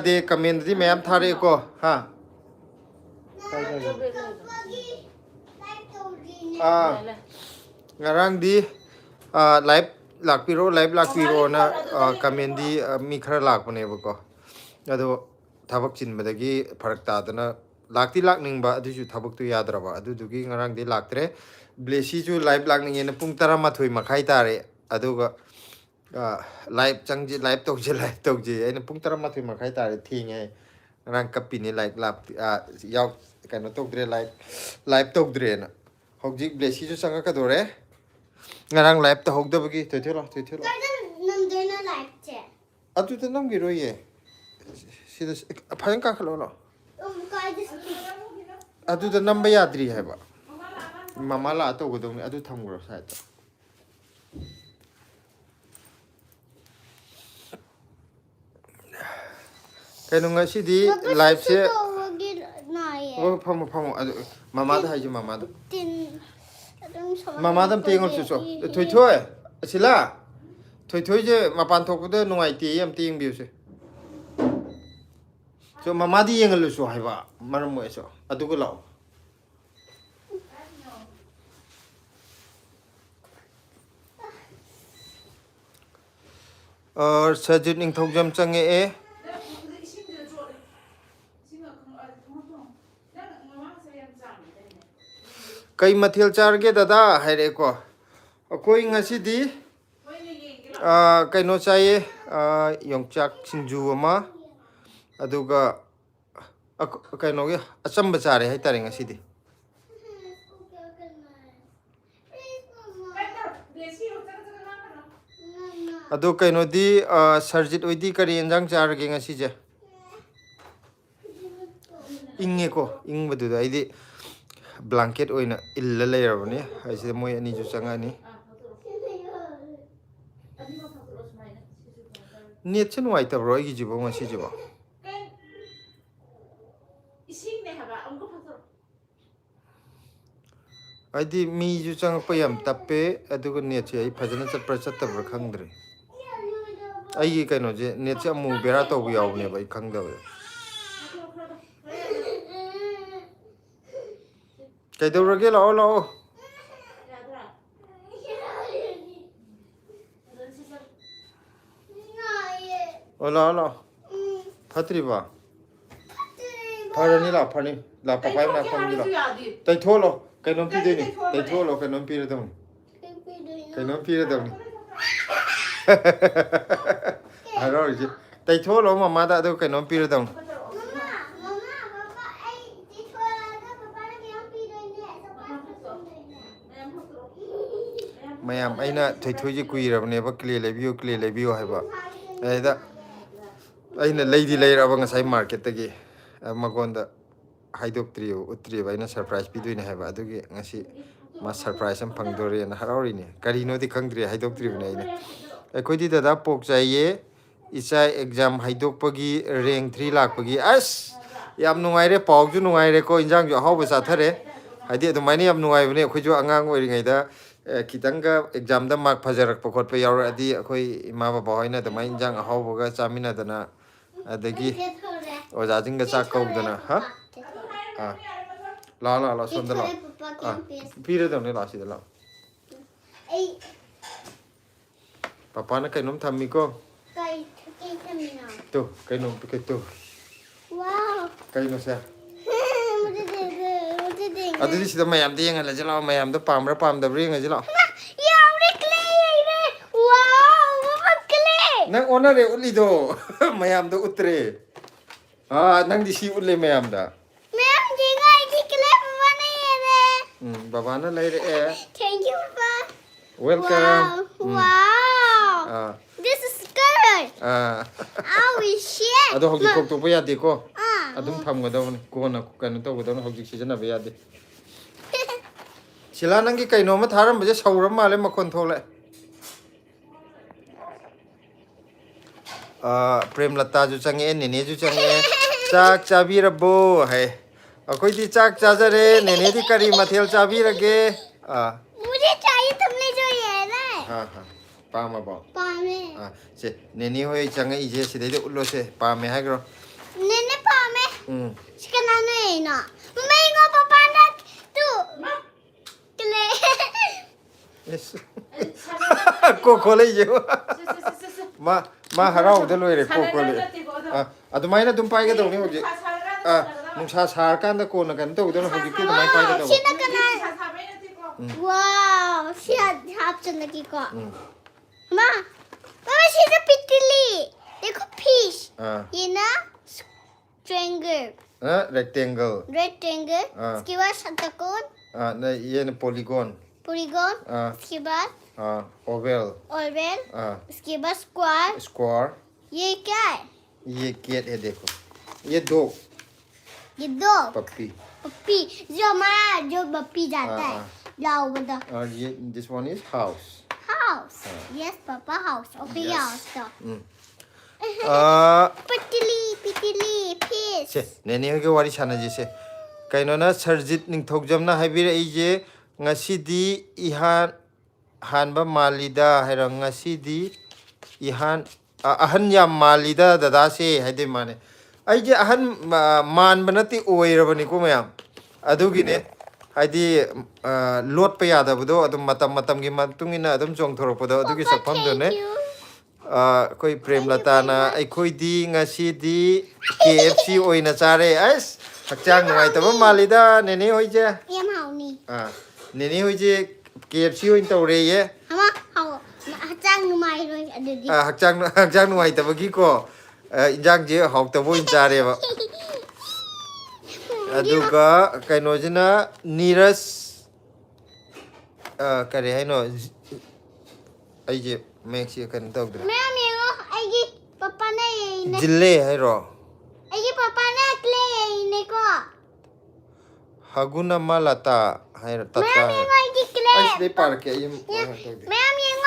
de comment di ma'am thare ko ha ngarang di live lakpiro na comment di mi khara lakpane ko ado thabak chin badagi pharak ta dana lakti lakning ba adu ju thabak tu yadra ba adu dugi ngarang di laktre blessy ju live lakning na pung 12 makhai tare aduga live changji live tokji aina pung 12 makhai tare thingai rang kapini like lap yaw kano tokdre live tokdre na hojik blessy ju sanga ka dore ngarang live ta hogdabagi toithelo namdena live che adu ta namgiro ye sida phayan ka khalo lo adu ta namba yadri hai ba mama la to godong adu thamgro sa ta cái nông sĩ đi live sẽ ô phong mama đó hay chứ mama đâm tiền ngon số thôi thôi xí la thôi chứ mà bàn thọc đó ngoài tiền em tiền biểu chứ so mama đi yang lu số hay ba mà nó mới số à tôi có lâu sajid ning thok jam change cây mathil charge dada haire ko koi ngasi di kai no chai yongchak singju ama aduga kai no ge achamba chare hai tare ngasi di adu kai no di sarjit oidi kari enjang charge ngasi je inge ko ing badu da idi blanket oina illa layarabani aise moi ani ju changani net chen wai tabro igi jibo ngasi jibo aidi mi ju chang payam tappe adugo net che ai phajana chatpra chattabra khangdre ai kaino je net che amu bera to bu yaw ne bai khangdawe cái đâu ra cái lỗ lỗ lỗ phát đi vào phát ra ní là phát đi là phải phải là không đi là tay thua lo cái nón pi đây này tay thua lo cái nón pi ra đâu cái nón pi ra đâu này à rồi chứ tay thua lo mà đã đâu cái nón pi ra đâu mayam aina thoi ji kui rabne ba clear lebiu hai ba aida aina leidi leira ba ngasai market tagi magonda haidop trio utri ba aina surprise pi duine hai ba adugi ngasi ma surprise am phangdore na harauri ne kari no di khangdri haidop trio ne aina ekoi di dada pok chaiye isai exam haidop pagi rank 3 lak pagi as yam nungai re pok ju nungai re ko injang jo hau ba sa thare haidi adu mani yam nungai bne khoi jo angang oi ringai da kitanga exam da mark phajarak pakot pa yaur adi akhoi ima ba hoina da main jang haw ga chamina dana adagi oja jinga chak kau dana ha la sonda la pire da ne la si da la papa na kai nom thammi ko kai thamina to kai nom kai to wow kai no sa adu si da mayam de yang la jala mayam da pam ra pam da ring ga jala yaw re clay re wow mama clay nang ona re uli do mayam da utre nang di si ulle mayam da ma'am jinga di clay baba ne re baba na lai re thank you baba welcome wow this is good oh shit ado hogi kok to pa ya de ko adum tham ga da ko na kan to ga da hogi season na ba ya de sila nang ki kai no ma tharam baje sauram male makhon thole prem lata ju change nene ju change chak chabi rabo hai akoi di chak chajare nene di kari mathel chabi rage मुझे चाहिए तुमने जो ये ना हाँ पामा बा पामे से नेनी होय change ije sidai de ulo se pame ha gro Chicken ano May nga papanda tu. Kle. Yes. Coco lay je. Ma harau de loire coco le. Adumai na dum pai ga do ni hoje. Nungsa sar kan da ko na kan to do na hoje ki dumai pai ga do. Sina kana. Wow, she had happened lagi ko. Ma. Mama, she's a pitili. Dekho fish. ये ना triangle. Rectangle. Rectangle. इसके बाद शतकोण. नहीं ये ना polygon. Polygon. इसके बाद. Oval. Oval. इसके बाद square. Square. ये क्या है? ये cat है देखो. ये dog. ये dog. Puppy. Puppy. जो हमारा जो puppy जाता है. लाओ बता. ये this one is house. House. Yes, Papa, house. Okay, house. Pitili, fish. से नेने के वारी छाना जिसे कहीं ना सरजित निंथोजम ना है बिरे इजे ngasi ihan hanba malida haira ngasi ihan ahan yam malida dada se haide mane ai je ahan man banati oirabani ko mayam adugi ne haidi lot pa yada budo adum matam gi matungina adum jong thorokpodo adugi sapam do ne koi prem latana ai koi di ngasi di KFC oina chare ais hakchang ngai taba malida nene hoije yam hauni nene hoije KFC oin tawre ye ama hau hakchang numai roi adudi hakchang nuai taba gi ko injang je hok tabo in chare ba aduga kaino jina niras kare haino ai je Maxi kan tau dra. Ma'am, aigi papa na yun. Jille hai ro. Aigi papa na kle yun ko. Haguna malata hai tata. Ma'am, aigi kle. Ai dei par ke yim. Ma'am,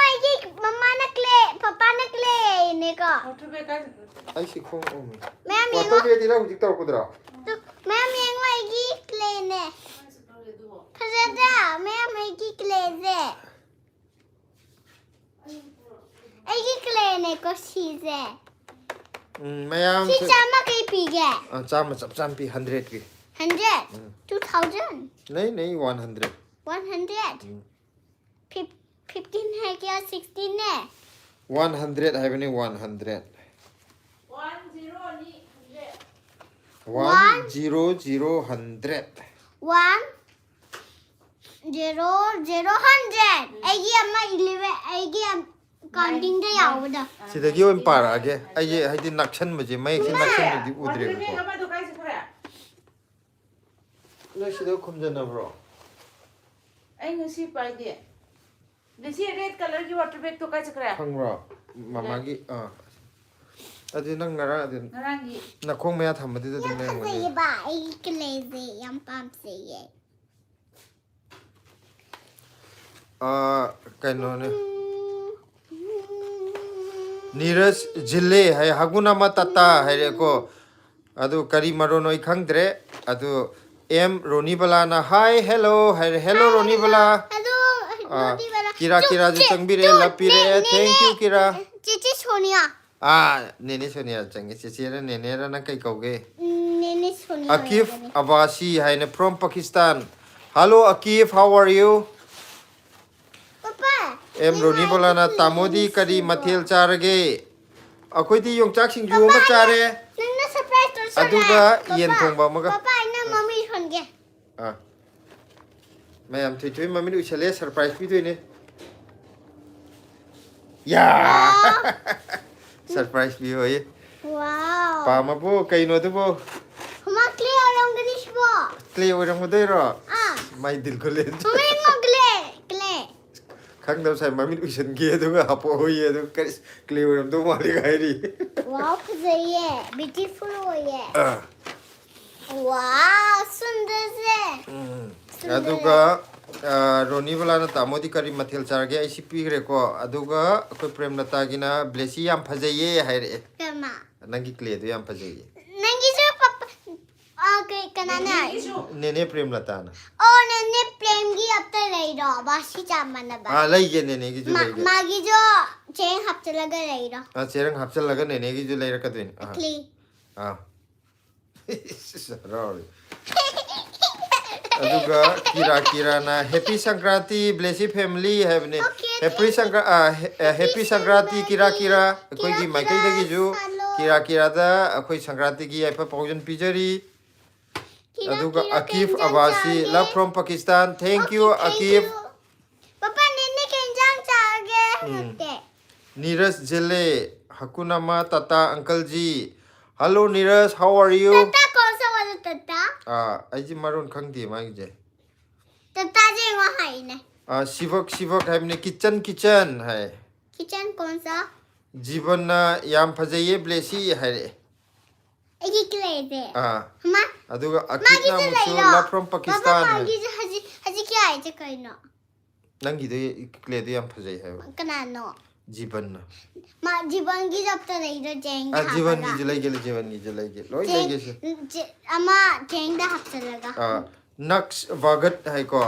aigi mama na kle, papa na kle yun ko. Ai si khong omi. Ma'am, Wato be dira hujik tau kudra. Ma'am, aigi kle ne. Phajada, ma'am, aigi kle ze. Aigi kle ne ko size. Mayam. Si chama kai pige. Chama cham pi 100 ki. 100. 2000. Nahi 100. 100. 15 है क्या 16 है 100 hai bani 100. 100 1 0 0 100 aigi amma 11 aigi counting da yawda sidagi on par age ai je haidi nakshan baje mai ki nakshan di udre ko no sido khumjana bro ai ngasi pai de desi red color ki water bag to kai chakra khangro mamagi adi nang ngara adi narangi na khong maya thamadi da dum yam ne se ba aigi kleze yam pam se ye kaino ne Niras Jille hai haguna matata hai re ko adu kari maro noi khangdre adu M Roni bala na hi hello hai hello Roni bala kira ju changbire lapire thank you kira chichi sonia nene sonia changi chichi ra nene ra na kai kauge nene sonia Akif Abasi hai ne from Pakistan hello Akif how are you papa em Roni bala na tamodi kari mathel charage akhoi di yongchak singju ma chare nana surprise to aduga yen thongba maga papa ina mommy thonge mayam thui mami du chale surprise pi thoi ne ya surprise pi hoye wow pa ma bo kai no du bo huma clear orang ganis bo clay orang mo dai ro mai dil ko le huma ngogle clay khang dau sai mami du chen ge du ga hapo hoye du clay orang du ma li gai ri wow fazaiye beautiful hoye wow sundar se aduga Roni bala na tamodi kari mathel charge ai si pi gre ko aduga ko prem lata gina blessy yam phajaye hai re kama nangi clay du yam phajaye nangi jo papa okay kanana nene prem lata na oh nene prem gi ab ta lai ro basi chamana ba lai ge nene gi ju lai ge magi jo chain hapta laga lai ro cherang hapchal laga nene gi ju lai ra ka din clay Harauri. Aduga kira na happy Sankranti blessy family have ne happy Sankranti kira akoi gi maikai da gi ju kira da akoi Sankranti gi aipa paujan pijari aduga Akif Abasi love from Pakistan thank you Akif Papa nene kenjang chage Neeraj Jele Hakuna Matata Uncle Ji Hello Neeraj how are you Tata kaun sa wala tata aiji marun khangdi mai je tata je wa hai ne Shivak hai ne kitchen hai kitchen kaun sa जीवन याम फजैये ब्लेसी है रे egi clay de ma aduga akitna musu love from Pakistan Papa magi haji kya hai je kaino nangi de clay de yam fajai hai kana no जीवन ma jiban gi jab ta nahi do jeng जीवन की जलाई के लोई लगे से ama jeng da hap laga नक्स वागत है को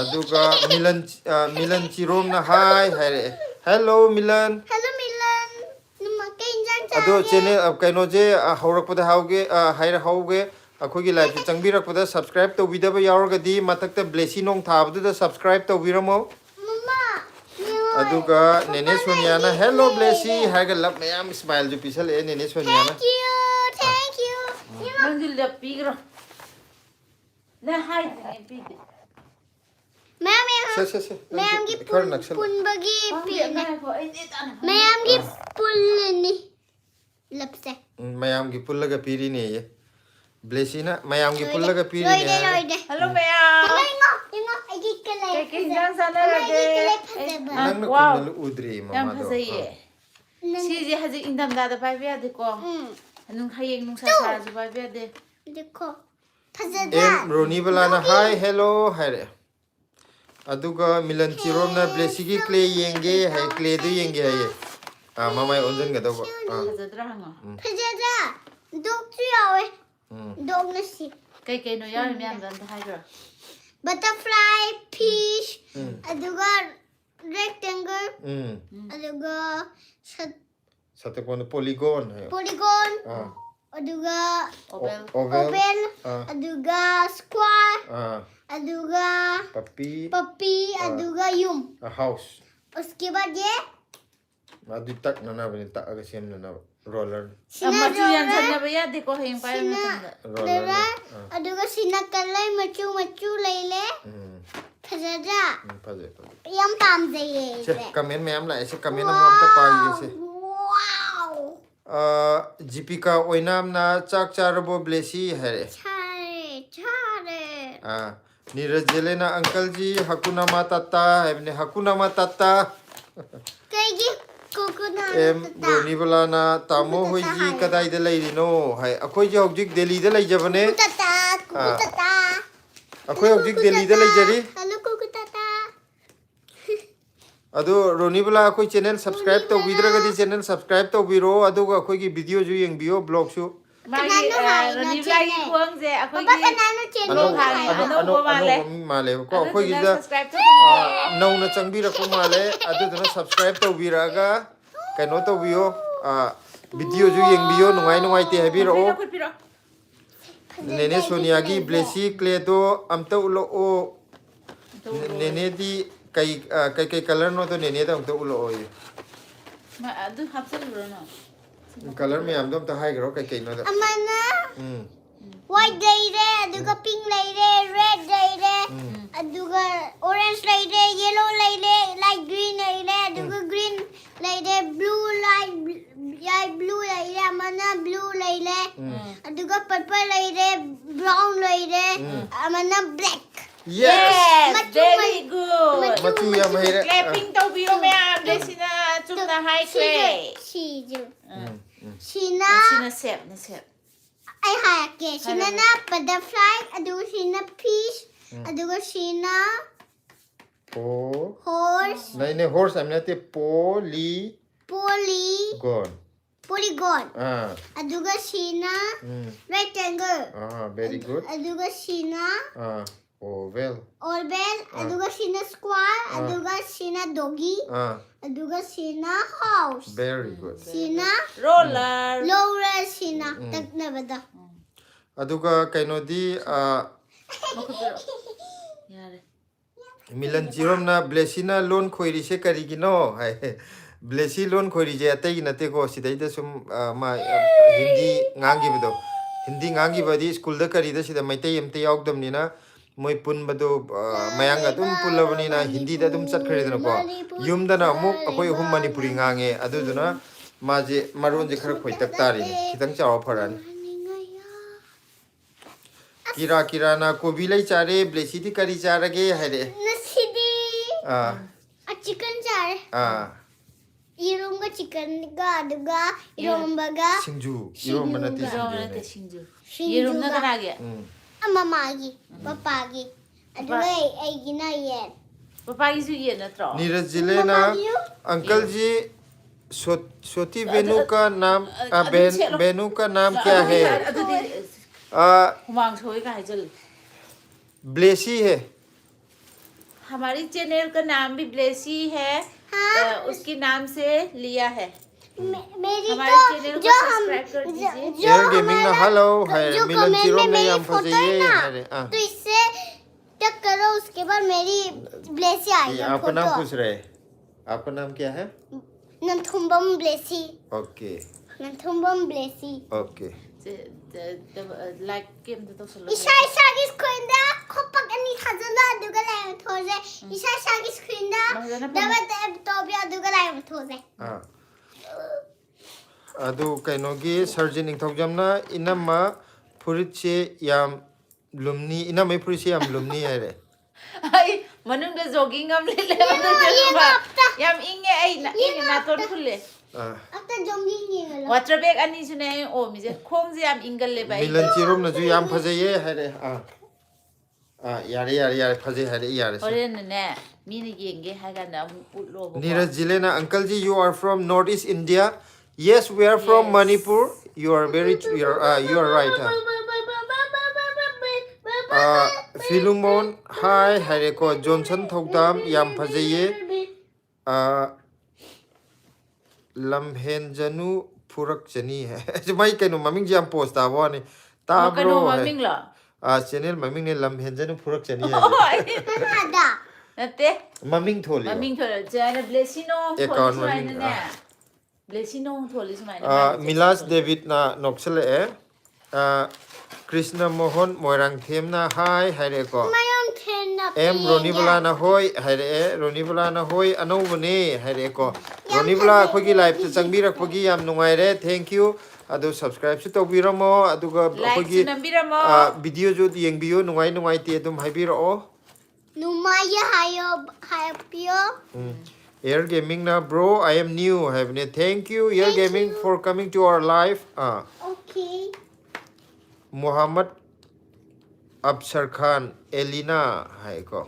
aduga मिलन चिरोम ना हाय है रे hello Milan numa kenjang cha ado channel kaino je haurakpada hauge haira hauge akhoi gi live changbirakpada subscribe to video yauraga di matakta blessy nong thabdu da subscribe to biramo mama aduga nene soniana hello blessy haga love mayam smile ju pisal e nene soniana thank you Nang di lap pigro. Na hai pig. Mayam gi pun bagi pi ne mayam gi pul ni lapse mayam gi pullaga piri ne ye blessy na mayam gi pullaga piri ne Hello Maya. Ingo agi kale Kenjang sana de. wow udri Yam mama do phasai. Si je haji indam da pai bia de ko. Anung hayeng nung sa ju pai bia de. देखो फजदा em roni balana hi hello hai re aduga milan chirom na blessy gi clay yenge hai clay du yenge hai mamai onjan ga do Fazadra hanga. फजदा dog tu yawe dog nasi Kai kai no yar mi am dan hai ro. butterfly fish aduga rectangle aduga satakon polygon hai polygon aduga oval aduga square aduga puppy aduga yum a house उसके बाद ये adu tak nana bani tak aga sem nana roller Amma chu yan san na ba ya de ko hayeng pai na tanda. roller aduga sina kalai machu leile फजदा paje yam pam de ye che comment ma'am la ese comment am ta pa ye se wow Jipika oinam na chak charabo blessy hai chare Neeraj Jelena uncle ji Hakuna Matata emne Hakuna Matata kaigi kokuna em roni balana tamo hoi ji kadai da lai rino hai akhoi ji hojik Delhi da lai jabane tata akhoi hojik Delhi da lai jari hello kokutata ado roni bala akhoi channel subscribe to bidraga di channel subscribe to biro aduga akhoi gi video ju yengbiyo blog su Magi rani lagi kuang je akoi papa gi. kanano channel Ano male. male ko akhoi gi da Subscribe to. nau na changbira ko male adu dana subscribe to biraga kaino to biyo video ju yengbiyo nungai te habiro Piro. nene sonia gi blessy clay do amta ulo o nene di kai color no to nene da amta ulo o Ma adu hapsal ro no. color me am dom ta hai gro kai no da amana white leire aduga pink leire red leire aduga orange leire yellow leire light green leire aduga green leire blue light blue leire amana blue leire aduga purple leire brown leire amana black yes Very good. machu ya mahira Clapping to biro me am blessy na chung na hai kwe. Sina Sina sep na sep. ay hayake sina na butterfly aduga sina fish aduga sina po horse naine horse am nate polygon aduga sina rectangle very good aduga sina oval aduga sina square aduga sina doggy aduga sina house very good sina Roller. lower sina ꯇꯛꯅꯕꯗꯣ ꯑꯗꯨꯒ ꯀꯩꯅꯣꯗꯤ ꯃꯈꯨꯠꯇꯔꯣ ꯌꯥꯔꯦ Milan ꯆꯤꯔꯣꯝꯅ ꯕ꯭ꯂꯦꯁꯤꯅ ꯂꯣꯟ ꯈꯣꯏꯔꯤꯁꯦ ꯀꯔꯤꯒꯤꯅꯣ ꯍꯥꯏ ꯕ꯭ꯂꯦꯁꯤ ꯂꯣꯟ ꯈꯣꯏꯔꯤꯁꯦ ꯑꯇꯩꯒꯤ ꯅꯠꯇꯦꯀꯣ ꯁꯤꯗꯩꯗ ꯁꯨꯝ ꯃꯥ ꯍꯤꯟꯗꯤ ꯉꯥꯡꯈꯤꯕꯗꯣ ꯍꯤꯟꯗꯤ ꯉꯥꯡꯈꯤꯕꯗꯤ ꯁ꯭ꯀꯨꯜꯗ ꯀꯔꯤꯗ ꯁꯤꯗ ꯃꯩꯇꯩ ꯑꯝꯇ ꯌꯥꯎꯗꯕꯅꯤꯅ ꯃꯣꯏ ꯄꯨꯟꯕꯗꯣ ꯃꯌꯥꯡꯒ ꯑꯗꯨꯝ ꯄꯨꯜꯂꯕꯅꯤꯅ ꯍꯤꯟꯗꯤꯗ ꯑꯗꯨꯝ ꯆꯠꯈ꯭ꯔꯦꯗꯅꯀꯣ ꯌꯨꯝꯗꯅ ꯑꯃꯨꯛ ꯑꯩꯈꯣꯏ ꯑꯍꯨꯝ ꯃꯅꯤꯄꯨꯔꯤ ꯉꯥꯡꯉꯦ ꯑꯗꯨꯗꯨꯅ ꯃꯥꯁꯦ ꯃꯔꯣꯟꯁꯦ ꯈꯔ ꯈꯣꯏꯇꯛ ꯇꯥꯔꯤꯅꯦ ꯈꯤꯇꯪ ꯆꯥꯎꯔ ꯐꯔꯛꯑꯅꯤ ꯀꯤꯔꯥ ꯀꯤꯔꯥꯅ ꯀꯣꯕꯤ ꯂꯩ ꯆꯥꯔꯦ ꯕ꯭ꯂꯦꯁꯤꯗꯤ ꯀꯔꯤ ꯆꯥꯔꯒꯦ ꯍꯥꯏꯔꯛꯑꯦ ꯉꯁꯤꯗꯤ ꯆꯤꯀꯟ ꯆꯥꯔꯦ ꯌꯦꯔꯨꯝꯒ ꯆꯤꯀꯟꯒ ꯑꯗꯨꯒ ꯏꯔꯣꯝꯕꯒ ꯁꯤꯡꯖꯨ ꯏꯔꯣꯝꯕ ꯅꯠꯇꯦ ꯏꯔꯣꯝꯕ ꯅꯠꯇꯦ ꯁꯤꯡꯖꯨ ꯌꯦꯔꯨꯝꯅ ꯁꯤꯡꯖꯨꯒ ꯀꯅꯥꯒꯤ ꯃꯃꯥꯒꯤ ꯄꯄꯥꯒꯤ ꯑꯗꯨꯒ ꯑꯩꯒꯤꯅ ꯌꯦꯟ ꯄꯄꯥꯒꯤꯁꯨ ꯌꯦꯟ ꯅꯠꯇ꯭ꯔꯣ नीरज जिले ना अंकल जी सोती बेनू का नाम बेनू का नाम क्या है ꯑꯗꯨꯗꯤ हुमांग सोई का हाइजल ब्लेसी है हमारी चैनल का नाम भी ब्लेसी है उसके नाम से लिया है मेरी हमारे चैनल को सब्सक्राइब कर दीजिए एयर गेमिंग ना हेलो है जो मिलन कमेंट चिरोम में ने मेरी यम फोटो फसे है ये ना है तो इससे टक करो उसके बाद मेरी ब्लेसी आएगा आपका नाम फोटो पूछ रहे आपका नाम क्या है Nathumbam Blessy okay Nathumbam Blessy okay like game तो चलो इशा इशागी स्क्रीन दा खोपक अनि थाजला दुगा लाइम थोजे इशा इशागी स्क्रीन दा दबा तब तो बिया दुगा लाइम थोजे अदु कइनोगी सर्जन निंथौजमना इनम्मा फुरितसे याम लुमनी इनम्मा फुरितसे याम लुमनी हायरे आई मनुंग दे जॉगिंग हम ले ले याम इंगे आई ना इंगे ना तोन फुले आता जोंगिंग येगला वाटर बैग अनि सुने ओ मिजे खोंग जे याम इंगल ले बाई मिलन चिरोम नजु याम फजेये हायरे यारे यारे यारे फजे हायरे यारे होरेन ने मीने येंगे हागा ना उलो नीरज जिले ना uncle ji you are from North East India yes we are from Manipur you are very you are right Philumon hi hareko Johnson Thogdam yam phajaye lamhenjanu phurak chani hai mai kaino maming jam post ta wani ta bro maming la channel maming ne lamhenjanu phurak chani hai ada nate maming tholi maming thola jana blessino account tholi maming ne blessino tholi sumai Milas David na noksele Krishna Mohan Moirang Them na hi haireko mayam thenna M Ronibala na hoi haire Ronibala na hoi anobune haireko Ronibala khogi live ta changbirak pagi yam nungaire thank you adu subscribe su tobiramo aduga khogi video jo yengbiyo nungai nungai te dum haibiro numaya hayo hayapio Air Gaming na bro I am new have ne thank you Air Gaming for coming to our live okay Muhammad Absar Khan Elina hai ko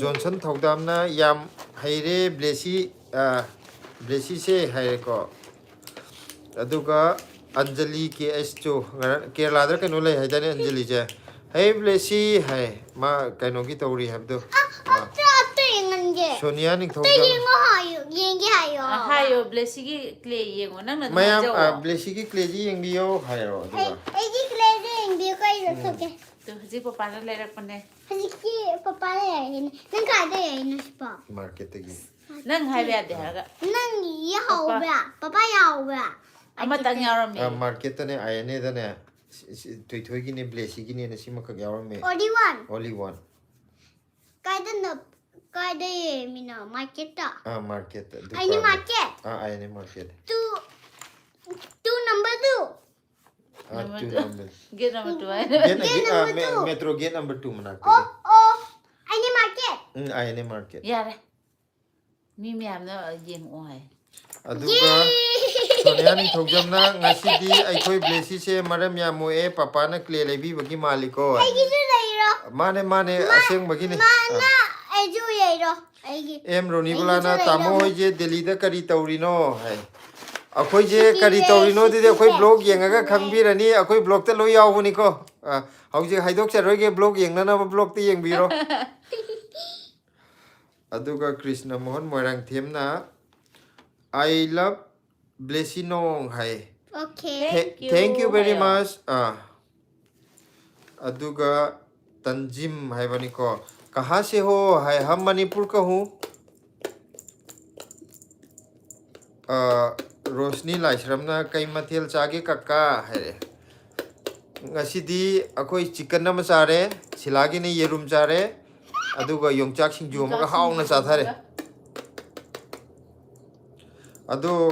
Johnson Thogdam na yam haire blessy se hai ko aduga Anjali KS2 Kerala da kanu lai hai dane Anjali je hey blessy hai ma kanu ki tauri habdo Sonia ning thogdam yengi hayo hayo blessy ki clay yengo nang na mayam blessy ki clay ji yengbiyo hairo aduga egi klede yengi ko iro thoke to haji papa na le rak pane haji ki papa le yayin nang ka de yayin spa market gi nang hai ba de haga nang yi hao ba papa yao ba ama tang yaram me market ne ayane da ne toy gi ne blessy gi ne sima ka yaram me only one kaida ye mina market ta market ayne market ayane market two number 2 get number 2 metro gate number 2 mana ayne market ayane market yare mi myam na yeng o hai aduga Sonia ni thogjamna ngasidi aikhoi blessy se maram yamoe papa na clay lebi bagi maliko aigi ju leiro mane aseng bagi ne mana aiju yeiro aigi em Ronibala na tamo hoi je Delhi da kari taurino hai akhoi je kari taurino de akhoi blog yengaga khangbirani akhoi blog ta lo yawbuni ko hauji haidok charoi ge blog yengna na blog ti yengbiro aduga Krishna Mohan Moirang Them na I love blessy nong hai Okay. Thank you very much. Aduga Tanjim Haibaniko. कहाँ से हो है हम मणिपुर का हूँ रोशनी लाइश्रमना कई मथेल चागे कक्का है ngasi akoi chicken na machare silagi ne yerum chare aduga yongchak singju ma haung na chathare adu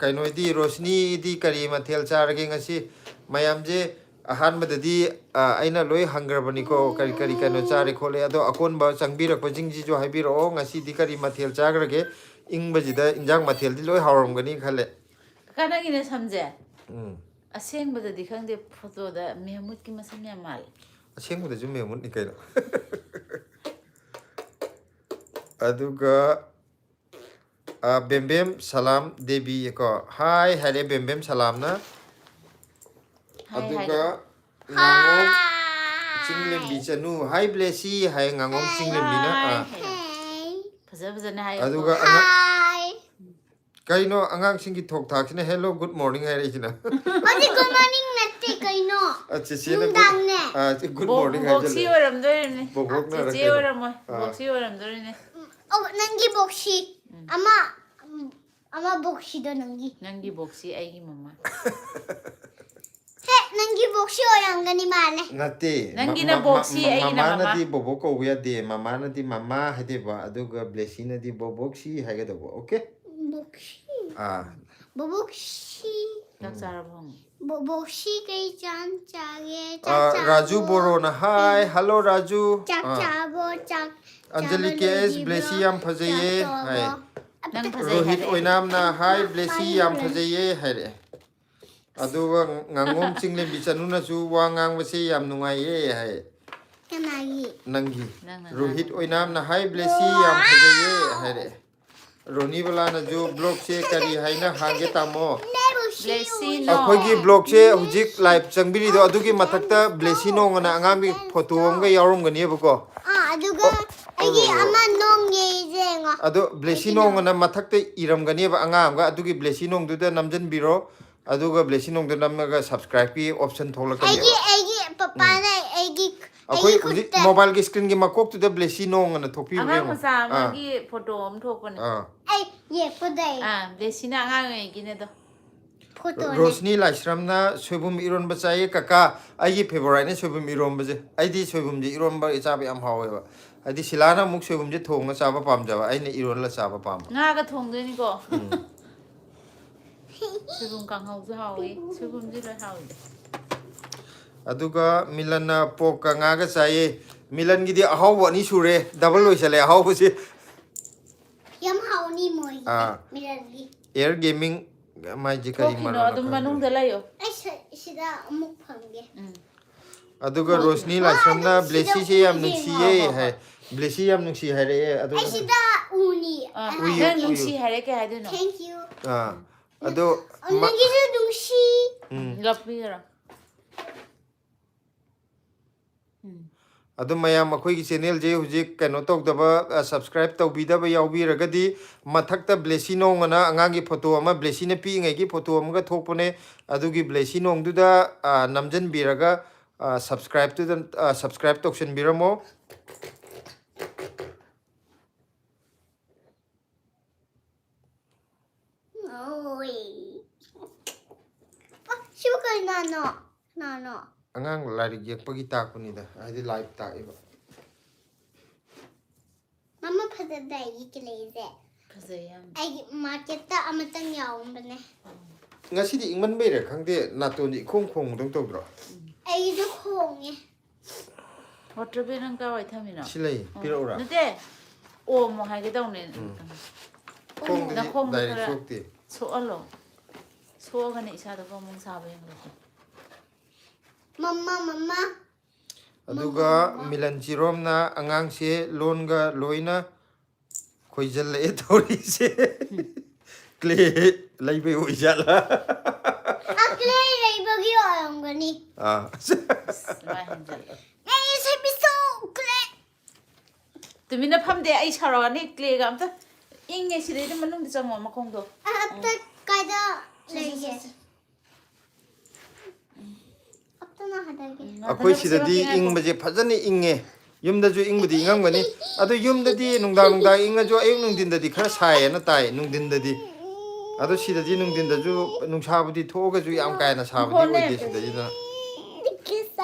kainoi di rosni di kari mathel charage ngasi mayam je ahan madadi aina loi hangrabani ko kari kari kaino chare khole ado akon ba changbira ko jingji jo haibiro ngasi di kari mathel chagrage ingbajida injang mathel di loi hawram gani khale kana gine samje asengbadadi khangde photo da mehmud ki masam ya mal asengbada ju mehmud ni kaino aduga bembem salam debi ko hi hare bembem salam na aduga ngangom singlem bi chanu hi blessy hi ngangom singlem bi na faza faza na hay aduga kaino angang singi thok thak sine hello good morning hai rei na Adi good morning natte kaino acha se na good morning hai boxi oram dore ne bobok na je oram boxi oram dore ne Oh nangi boxi ama boxi do nangi boxi ai gi mama he nangi boxi oram gani male nate nangi na boxi ai gi na mama na mama di bobok ko ya de mama na di mama hade ba aduga blessy na di bobok si ha ga do okay boxi boxi nak sara bong boxi kai chan chage Raju Boro na hi hello Raju chak chabo chak Anjali KS blessy yam phajaye hai nang Rohit Oinam na hi blessy yam phajaye hai re aduga ngangom chinglem bichanu na su wa ngang base yam nungaiye hai kanagi nangi Rohit Oinam na hi blessy yam phajaye hai re Roni wala na jo blog se kari hai na hange tamo blessy no akhoi blog se hujik live changbiri do adugi mathakta blessy no ngana angami photo amga yarum gani bako aduga agi ama nong ye jenga ado blessy no ngana mathakta iram gani ba angam ga adugi blessy no du da namjan biro aduga blessy no du namaga subscribe ki option tholakani agi papa na agi akhoi hujik mobile ki screen ki makok tu da blessy no ngana thokpi anga masa magi photo am thokone ai ye podai blessy na anga ai gi ne do photo Rosni Laishram na soibum iron ba chai kaka ai favorite ne soibum iron ba je ai di soibum ji iron ba cha ba am hawe ba ai di silana muk soibum je thong na cha ba pam ja ba ai ne iron la cha ba pam nga ga thong de ni ko soibum kang hau ju hawi soibum ji la hawi aduga milan na pok ka nga ga chai milan gi di ahaw ba ni sure double loi chale ahaw ba je yam hauni moi miragi air gaming mai ji kari no adum manung da layo ai sida amuk phamge aduga Rosni Laishram na blessy se yam nungsiye hai blessy yam nungsi hai re aduga ai sida uni nang nungsi hare ke hade no thank you ado nangi su dungsi lapi ra adu mayam akhoi gi channel je hujik kaino tok daba subscribe tawbidaba yawbiragadi mathakta blessy nong na angangi photo ama blessy na pi ngai gi photo ama ga thokpone adugi blessy nong du da namjan biraga subscribe to subscribe tokshin biramo oi shibu kai no angang lari yekpagi takpuni da adi live takiba mama phada dai ki leze phazayam ai market ta amatang yaum bane ngasi di ingman beire khangde naton di khong khong dong tawdro ai du khong ye water be nang ka wai thami no silai piraura nte o mo ha ge dong ne khong na khong dai khara sokti so alo so ga ne isa da ko mong sa ba yang lo mama aduga milan chirom na angang se lon ga loina khoijal le thori se kle laibe oi jala akle rei bagi oyam gani ma handle ai se biso kle tumi na pham de ai sara ni kle ga am ta ing nge si de manung de chang ma khong do ta kaida lege ꯑꯩꯈꯣꯏ ꯁꯤꯗꯗꯤ ꯏꯪꯕꯁꯦ ꯐꯖꯅ ꯏꯪꯉꯦ ꯌꯨꯝꯗꯁꯨ ꯏꯪꯕꯗꯤ ꯏꯪꯉꯝꯒꯅꯤ ꯑꯗꯣ ꯌꯨꯝꯗꯗꯤ ꯅꯨꯡꯗꯥꯡ ꯏꯪꯉꯁꯨ ꯑꯌꯨꯛ ꯅꯨꯡꯊꯤꯟꯗꯗꯤ ꯈꯔ ꯁꯥꯏꯌꯦꯅ ꯇꯥꯏ ꯅꯨꯡꯊꯤꯟꯗꯗꯤ ꯑꯗꯣ ꯁꯤꯗꯗꯤ ꯅꯨꯡꯊꯤꯟꯗꯁꯨ ꯅꯨꯡꯁꯥꯕꯨꯗꯤ ꯊꯣꯛꯑꯒꯁꯨ ꯌꯥꯝ ꯀꯥ ꯍꯦꯟꯅ ꯁꯥꯕꯗꯤ ꯑꯣꯏꯗꯦ ꯁꯤꯗꯩꯁꯤꯗ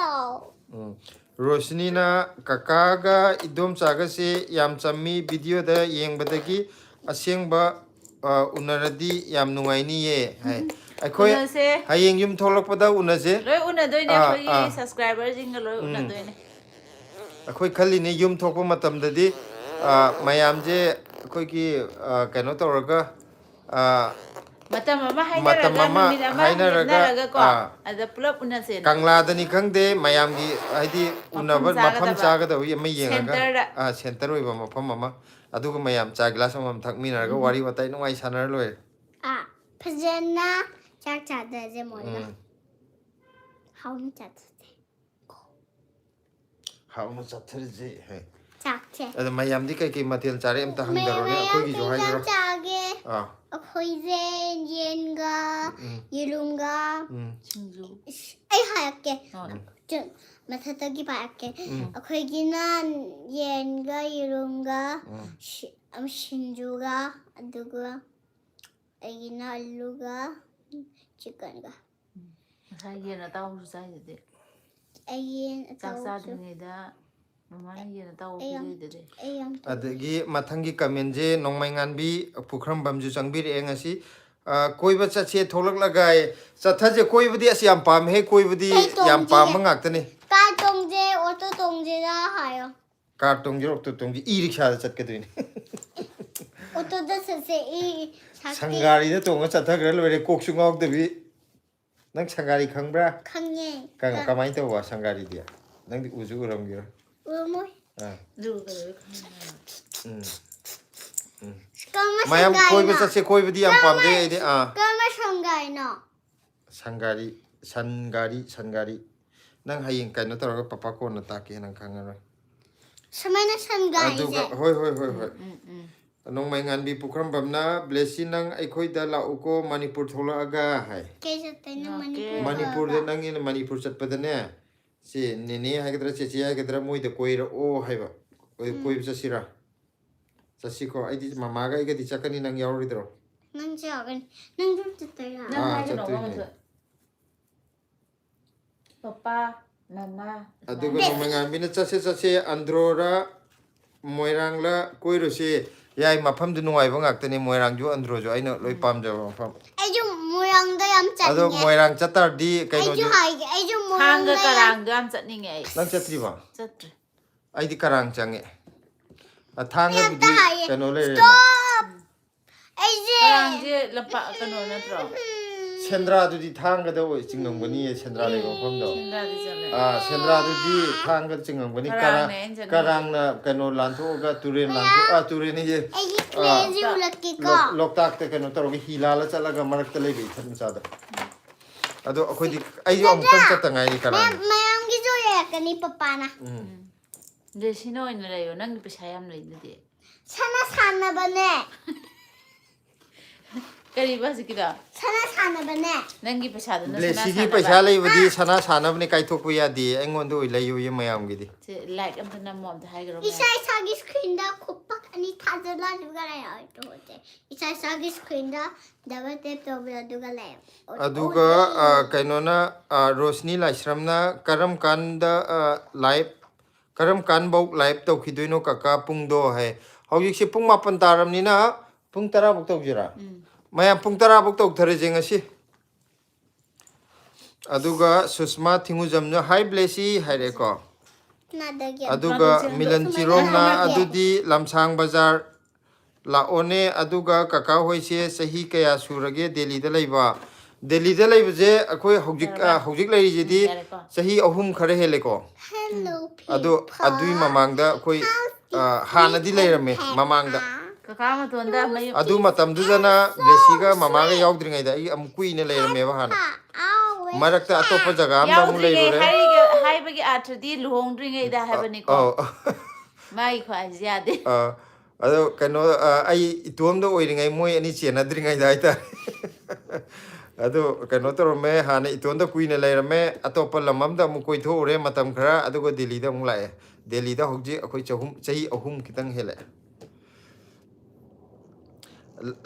ꯔꯣꯁꯅꯤꯅ ꯀꯀꯥꯒ ꯏꯗꯣꯝꯆꯥꯒꯁꯦ ꯌꯥꯝ ꯆꯝꯃꯤ ꯚꯤꯗꯤꯑꯣꯗ ꯌꯦꯡꯕꯗꯒꯤ ꯑꯁꯦꯡꯕ ꯎꯅꯔꯗꯤ ꯌꯥꯝ ꯅꯨꯡꯉꯥꯏꯅꯤꯌꯦ ꯍꯥꯏ ꯑꯩꯈꯣꯏ ꯍꯌꯦꯡ ꯌꯨꯝ ꯊꯣꯛꯂꯛꯄꯗ ꯎꯅꯁꯦ ꯂꯣꯏ ꯎꯅꯗꯣꯏꯅꯦ ꯑꯩꯈꯣꯏꯒꯤ ꯁꯕꯁꯀ꯭ꯔꯥꯏꯕꯔꯁꯤꯡꯒ ꯂꯣꯏ ꯎꯅꯗꯣꯏꯅꯦ ꯑꯩꯈꯣꯏ ꯈꯜꯂꯤꯅꯤ ꯌꯨꯝ ꯊꯣꯛꯄ ꯃꯇꯝꯗꯗꯤ ꯃꯌꯥꯝꯁꯦ ꯑꯩꯈꯣꯏꯒꯤ ꯀꯩꯅꯣ ꯇꯧꯔꯒ ꯃꯇꯝ ꯑꯃ ꯃꯇꯝ ꯍꯥꯏꯅꯔꯒ ꯑꯃ ꯅꯨꯃꯤꯠ ꯑꯃ ꯍꯥꯏꯅꯔꯒ ꯂꯦꯞꯅꯔꯒꯀꯣ ꯑꯗ ꯄꯨꯂꯞ ꯎꯅꯁꯦꯅ ꯀꯪꯂꯥꯗꯅꯤ ꯈꯪꯗꯦ ꯃꯌꯥꯝꯒꯤ ꯍꯥꯏꯗꯤ ꯃꯐꯝ ꯎꯅꯕ ꯃꯐꯝ ꯆꯥꯒꯗꯕ ꯆꯥꯒꯗꯕ ꯑꯃ ꯌꯦꯡꯉꯒ ꯁꯦꯟꯇꯔꯗ ꯁꯦꯟꯇꯔ ꯑꯣꯏꯕ ꯃꯐꯝ ꯑꯃ ꯑꯗꯨꯒ ꯃꯌꯥꯝ ꯆꯥ ꯒ꯭ꯂꯥꯁ ꯑꯃꯃꯝ ꯊꯛꯃꯤꯟꯅꯔꯒ ꯋꯥꯔꯤ ꯋꯥꯇꯥꯏ ꯅꯨꯡꯉꯥꯏ ꯁꯥꯟꯅꯔ ꯂꯣꯏꯔꯦ ꯐꯖꯅ ꯆꯥꯛ ꯆꯥꯗꯔꯁꯦ ꯃꯣꯏꯒ ꯍꯥꯎꯅ ꯆꯥꯊꯁꯦ ꯍꯥꯎꯅ ꯆꯠꯊꯔꯁꯦ ꯆꯥꯛꯁꯦ ꯑꯗ ꯃꯌꯥꯝꯗꯤ ꯀꯩꯀꯩ ꯃꯊꯦꯜ ꯆꯥꯔꯦ ꯑꯝꯇ ꯍꯪꯗꯔꯣꯅꯦ ꯑꯩꯈꯣꯏꯒꯤꯁꯨ ꯍꯥꯏꯈ꯭ꯔꯣ ꯆꯥꯒꯦ ꯑꯩꯈꯣꯏꯁꯦ ꯌꯦꯟꯒ ꯌꯦꯔꯨꯝꯒ ꯁꯤꯡꯖꯨ ꯑꯩ ꯍꯥꯏꯔꯛꯀꯦ ꯃꯊꯛꯇꯒꯤ ꯄꯥꯏꯔꯛꯀꯦ ꯑꯩꯈꯣꯏꯒꯤꯅ ꯌꯦꯟꯒ ꯌꯦꯔꯨꯝꯒ ꯁꯤꯡꯖꯨꯒ ꯑꯗꯨꯒ ꯑꯩꯒꯤꯅ ꯑꯂꯨꯒ ꯆꯤꯛꯀꯟꯒ ꯉꯁꯥꯏ ꯌꯦꯟ ꯑꯇꯥꯎꯕꯁꯨ ꯆꯥꯏꯗꯨꯗꯤ ꯑꯩ ꯌꯦꯟ ꯆꯥꯛ ꯑꯇꯥꯎꯕꯁꯨ ꯆꯥꯗ꯭ꯔꯤꯉꯩꯗ ꯃꯃꯥꯅ ꯌꯦꯟ ꯑꯇꯥꯎꯕ ꯄꯤꯖꯩꯗꯨꯗꯤ ꯑꯗꯒꯤ ꯃꯊꯪꯒꯤ ꯀꯃꯦꯟꯁꯦ ꯅꯣꯡꯃꯩꯉꯥꯟꯕꯤ ꯄꯨꯈ꯭ꯔꯝꯕꯝꯁꯨ ꯆꯪꯕꯤꯔꯛꯑꯦ ꯉꯁꯤ ꯀꯣꯏꯕ ꯆꯠꯁꯦ ꯊꯣꯛꯂꯛꯂꯒ ꯆꯠꯊꯁꯦ ꯀꯣꯏꯕꯗꯤ ꯑꯁ ꯌꯥꯝ ꯄꯥꯝꯃꯦ ꯀꯣꯏꯕꯗꯤ ꯌꯥꯝ ꯄꯥꯝꯕ ꯉꯥꯛꯇꯅꯤ ꯀꯥꯔ ꯇꯣꯡꯁꯦ ꯑꯣꯇꯣ ꯇꯣꯡꯁꯦꯔ ꯍꯥꯏꯌꯣ ꯀꯥꯔ ꯇꯣꯡꯁꯤꯔꯣ ꯑꯣꯇꯣ ꯇꯣꯡꯁꯤ ꯏ ꯔꯤꯛꯁꯥꯗ ꯆꯠꯀꯗꯣꯏꯅꯤ ꯑꯣꯇꯣꯗ ꯆꯠꯁꯦ ꯁꯪꯒꯥꯔꯤꯗ ꯇꯣꯡꯉ ꯆꯠꯊꯈ꯭ꯔ ꯂꯣꯏꯔꯦ ꯀꯣꯛꯁꯨ ꯉꯥꯎꯗꯕꯤ ꯅꯪ ꯁꯪꯒꯥꯔꯤ ꯈꯪꯕ꯭ꯔꯥ ꯈꯪꯉꯦ ꯀꯃꯥꯏꯅ ꯇꯧꯕ ꯁꯪꯒꯥꯔꯤꯗꯤ ꯅꯪꯗꯤ ꯎꯁꯨ ꯎꯔꯝꯒꯤꯔꯣ ꯎꯔꯝꯃꯣꯏ ꯃꯌꯥꯝ ꯀꯣꯏꯕ ꯆꯠꯁꯦ ꯀꯣꯏꯕꯗꯤ ꯌꯥꯝ ꯄꯥꯝꯖꯩ ꯑꯩꯗꯤ ꯀꯔꯝꯕ ꯁꯪꯒꯥꯏꯅꯣ ꯁꯟꯒꯥꯔꯤ ꯅꯪ ꯍꯌꯦꯡ ꯀꯩꯅꯣ ꯇꯧꯔꯒ ꯄꯄꯥ ꯀꯣꯟꯅ ꯇꯥꯛꯀꯦ ꯅꯪ ꯈꯪꯉꯔꯣꯏ ꯁꯨꯃꯥꯏꯅ ꯁꯟꯒꯥꯏꯁꯦ ꯑꯗꯨꯒ ꯍꯣꯏ ꯅꯣꯡꯃꯩꯉꯥꯟꯕꯤ ꯄꯨꯈ꯭ꯔꯝꯕꯝꯅ ꯕ꯭ꯂꯦꯁꯤ ꯅꯪ ꯑꯩꯈꯣꯏꯗ ꯂꯥꯛꯎꯀꯣ ꯃꯅꯤꯄꯨꯔ ꯊꯣꯛꯂꯛꯑꯒ ꯍꯥꯏ ꯀꯩ ꯆꯠꯇꯣꯏꯅꯣ ꯃꯅꯤꯄꯨꯔꯗ ꯅꯪꯒꯤꯅ ꯃꯅꯤꯄꯨꯔ ꯆꯠꯄꯗꯅꯦ ꯁꯤ ꯅꯦꯅꯦ ꯍꯥꯏꯒꯗ꯭ꯔꯥ ꯆꯦꯆꯦ ꯍꯥꯏꯒꯗ꯭ꯔꯥ ꯃꯣꯏꯗ ꯀꯣꯏꯔꯛꯑꯣ ꯍꯥꯏꯕ ꯀꯣꯏꯕ ꯆꯠꯁꯤꯔꯥ ꯆꯠꯁꯤꯀꯣ ꯑꯩꯗꯤ ꯃꯃꯥꯒ ꯑꯩꯒꯗꯤ ꯆꯠꯀꯅꯤ ꯅꯪ ꯌꯥꯎꯔꯣꯏꯗ꯭ꯔꯣ ꯅꯪꯁꯨ ꯌꯥꯎꯒꯅꯤ ꯅꯪꯁꯨ ꯆꯠꯇꯣꯏꯔꯥ ꯆꯠꯇꯣꯏꯅꯦ ꯄꯄꯥ ꯃꯃꯥ ꯑꯗꯨꯒ ꯅꯣꯡꯃꯩꯉꯥꯟꯕꯤꯅ ꯆꯠꯁꯦ ꯑꯟꯗ꯭ꯔꯣꯔ ꯃꯣꯏꯔꯥꯡꯂ ꯀꯣꯏꯔꯨꯁꯦ ꯌꯥꯏ ꯃꯐꯝꯗꯨ ꯅꯨꯡꯉꯥꯏꯕ ꯉꯥꯛꯇꯅꯤ ꯃꯣꯏꯔꯥꯡꯁꯨ ꯑꯟꯗ꯭ꯔꯣꯁꯨ ꯑꯩꯅ ꯂꯣꯏ ꯄꯥꯝꯖꯕ ꯃꯐꯝ ꯑꯩꯁꯨ ꯃꯣꯏꯔꯥꯡꯗ ꯌꯥꯝ ꯑꯗꯣ ꯆꯠꯅꯤꯡꯉꯦ ꯃꯣꯏꯔꯥꯡ ꯆꯠꯇꯥꯔꯗꯤ ꯀꯩꯅꯣꯁꯨ ꯑꯩꯁꯨ ꯊꯥꯡꯒ ꯃꯣꯏꯔꯥꯡꯗ ꯀꯔꯥꯡꯗꯣ ꯌꯥꯝ ꯆꯠꯅꯤꯡꯉꯦ ꯑꯩ ꯅꯪ ꯆꯠꯇ꯭ꯔꯤꯕꯣ ꯆꯠꯇ꯭ꯔꯤ ꯑꯩꯗꯤ ꯀꯔꯥꯡ ꯆꯪꯉꯦ ꯊꯥꯡꯒꯕꯨꯗꯤ ꯍꯥꯏꯌꯦ ꯀꯩꯅꯣ ꯂꯩꯔꯦꯅ ꯁ꯭ꯇꯣꯞ ꯑꯩꯁꯦ ꯀꯔꯥꯡꯁꯦ ꯂꯝꯄꯥꯛ ꯀꯩꯅꯣ ꯅꯠꯇ꯭ꯔꯣ ꯁꯦꯟꯗ꯭ꯔꯥꯗꯨꯗꯤ ꯊꯥꯡꯒꯗ ꯆꯤꯡꯉꯝꯒꯅꯤꯌꯦ ꯁꯦꯟꯗ꯭ꯔꯥ ꯂꯩꯕ ꯃꯐꯝꯗꯣ ꯁꯦꯟꯗ꯭ꯔꯥꯗꯤ ꯆꯠꯂꯦ ꯁꯦꯟꯗ꯭ꯔꯥꯗꯨꯗꯤ ꯊꯥꯡꯒ ꯆꯤꯡꯉꯝꯒꯅꯤ ꯀꯔꯥꯡꯅꯦ ꯑꯩꯅ ꯆꯠꯅꯤꯡꯉꯤꯁꯦ ꯀꯔꯥꯡꯅ ꯀꯩꯅꯣ ꯂꯥꯟꯊꯣꯛꯑꯒ ꯇꯨꯔꯦꯟ ꯇꯨꯔꯦꯟꯁꯦ ꯑꯩꯒꯤ ꯀ꯭ꯂꯦꯁꯤ ꯎꯠꯂꯛꯀꯦꯀꯣ ꯂꯣꯛꯇꯥꯛꯇ ꯀꯩꯅꯣ ꯇꯧꯔꯒ ꯍꯤ ꯂꯥꯜꯂ ꯆꯠꯂꯒ ꯃꯔꯛꯇ ꯂꯩꯕ ꯏꯊꯠ ꯃꯆꯥꯗ ꯑꯗꯣ ꯑꯩꯈꯣꯏꯗꯤ ꯑꯩꯁꯨ ꯑꯃꯨꯛꯇꯪ ꯆꯠꯇ ꯉꯥꯏꯔꯤ ꯀꯔꯥꯡ ꯃꯌꯥꯝꯒꯤꯁꯨ ꯂꯩꯔꯛꯀꯅꯤ ꯄꯄꯥꯅ ꯖꯦꯁꯤꯅ ꯑꯣꯏꯅ ꯂꯩꯌꯣ ꯅꯪꯒꯤ ꯄꯩꯁꯥ ꯌꯥꯝ ꯂꯩꯗꯨꯗꯤ ꯁꯥꯟꯅ ꯁꯥꯟꯅꯕꯅꯦ ꯀꯔꯤꯕ ꯍꯧꯖꯤꯛꯀꯤꯗꯣ ꯁꯥꯟꯅ ꯁꯥꯟꯅꯕꯅꯦ ꯅꯪꯒꯤ ꯄꯩꯁꯥꯗꯨꯅ ꯁꯅꯥ ꯕ꯭ꯂꯦꯁꯤꯒꯤ ꯁꯥꯟꯅꯕ ꯄꯩꯁꯥ ꯂꯩꯕꯗꯤ ꯁꯅꯥ ꯁꯥꯟꯅꯕꯅꯤ ꯀꯥꯏꯊꯣꯛꯄ ꯌꯥꯗꯦ ꯑꯩꯉꯣꯟꯗ ꯑꯣꯏ ꯂꯩꯌꯨꯌꯦ ꯃꯌꯥꯝꯒꯤꯗꯤ ꯁꯦ ꯂꯥꯏꯛ ꯑꯝꯇ ꯅꯝꯃꯣ ꯑꯝꯇ ꯍꯥꯏꯈ꯭ꯔꯣ ꯏꯁꯥꯒꯤ ꯁ꯭ꯀ꯭ꯔꯤꯟꯗ ꯈꯨꯄꯥꯛ ꯑꯅꯤ ꯊꯥꯖꯤꯜꯂ ꯑꯗꯨꯒ ꯂꯩꯔꯣꯏ ꯏꯁꯥꯒꯤ ꯁ꯭ꯀ꯭ꯔꯤꯟꯗ ꯗꯕꯜ ꯇꯦꯞ ꯇꯧꯕꯤꯔꯣ ꯑꯗꯨꯒ ꯂꯩꯔꯣ ꯑꯗꯨꯒ ꯀꯩꯅꯣꯅ ꯔꯣꯁꯅꯤ ꯂꯥꯏꯁ꯭ꯔꯝꯅ ꯀꯔꯝ ꯀꯥꯟꯗ ꯀꯔꯝ ꯀꯥꯟꯐꯧ ꯂꯥꯏꯚ ꯇꯧꯈꯤꯗꯣꯏꯅꯣ ꯀꯀꯥ ꯄꯨꯡꯗꯣ ꯍꯥꯏ ꯍꯧꯖꯤꯛꯁꯦ ꯄꯨꯡ 9 ꯇꯥꯔꯕꯅꯤꯅ ꯄꯨꯡ 10 ꯇꯧꯁꯤꯔꯥ ꯃꯌꯥꯝ ꯄꯨꯡ 10 ꯇꯧꯊꯔꯁꯦ ꯉꯁꯤ ꯑꯗꯨꯒ ꯁꯨꯁꯃꯥ ꯊꯤꯡꯉꯨꯖꯝꯅ ꯍꯥꯏ ꯕ꯭ꯂꯦꯁꯤ ꯍꯥꯏꯔꯦꯀꯣ ꯑꯗꯨꯒ ꯃꯤꯂꯟ ꯆꯤꯔꯣꯝꯅ ꯑꯗꯨꯗꯤ ꯂꯝꯁꯥꯡ ꯕꯖꯥꯔ ꯂꯥꯛꯑꯣꯅꯦ ꯑꯗꯨꯒ ꯀꯀꯥ ꯍꯣꯏꯁꯦ ꯆꯍꯤ ꯀꯌꯥ ꯁꯨꯔꯒꯦ ꯗꯦꯜꯂꯤꯗ ꯂꯩꯕ ꯗꯦꯜꯂꯤꯗ ꯂꯩꯕꯁꯦ ꯑꯩꯈꯣꯏ ꯍꯧꯖꯤꯛ ꯂꯩꯔꯤꯁꯤꯗꯤ ꯆꯍꯤ 3 ꯈꯔ ꯍꯦꯜꯂꯦꯀꯣ ꯑꯗꯣ ꯑꯗꯨꯏ ꯃꯃꯥꯡꯗ ꯑꯩꯈꯣই ꯍꯥꯟꯅꯗꯤ ꯂꯩꯔꯝꯃꯦ ꯃꯃꯥꯡꯗ ꯀꯀꯥ ꯃꯇꯣꯟꯗ ꯃꯌꯨꯝ ꯑꯗꯨ ꯃꯇꯝꯗꯨꯗꯅ ꯕ꯭ꯂꯦꯁꯤꯒ ꯃꯃꯥꯒ ꯌꯥꯎꯗ꯭ꯔꯤꯉꯩꯗ ꯑꯩ ꯑꯃꯨꯛ ꯀꯨꯏꯅ ꯂꯩꯔꯝꯃꯦꯕ ꯍꯥꯟꯅ ꯃꯔꯛꯇ ꯑꯇꯣꯞꯄ ꯖꯒꯥ ꯑꯃꯗ ꯑꯃꯨꯛ ꯌꯥꯎꯗ꯭ꯔꯤꯉꯩ ꯂꯩꯔꯨꯔꯦ ꯍꯥꯏꯕꯒꯤ ꯑꯥꯔꯊꯗꯤ ꯂꯨꯍꯣꯡꯗ꯭ꯔꯤꯉꯩꯗ ꯍꯥꯏꯕꯅꯤꯀꯣ ꯃꯥꯒꯤ ꯈ꯭ꯋꯥꯏꯁꯦ ꯌꯥꯗꯦ ꯑꯗꯣ ꯀꯩꯅꯣ ꯑꯩ ꯏꯇꯣꯝꯗ ꯑꯣꯏꯔꯤꯉꯩ ꯃꯣꯏ ꯑꯅꯤ ꯆꯦꯟꯅꯗ꯭ꯔꯤꯉꯩꯗ ꯍꯥꯏꯇꯥꯔꯦ ꯑꯗꯨ ꯀꯩꯅꯣ ꯇꯧꯔꯝꯃꯦ ꯍꯥꯟꯅ ꯏꯇꯣꯟꯗ ꯀꯨꯏꯅ ꯂꯩꯔꯝꯃꯦ ꯑꯇꯣꯞꯄ ꯂꯝ ꯑꯃꯗ ꯑꯃꯨꯛ ꯀꯣꯏꯊꯣꯛꯎꯔꯦ ꯃꯇꯝ ꯈꯔ ꯑꯗꯨꯒ ꯗꯦꯜꯂꯤꯗ ꯑꯃꯨꯛ ꯂꯥꯛꯑꯦ ꯗꯦꯜꯂꯤꯗ ꯍꯧꯖꯤꯛ ꯑꯩꯈꯣꯏ ꯆꯍꯤ 3 ꯈꯤꯇꯪ ꯍꯦꯜꯂꯛꯑꯦ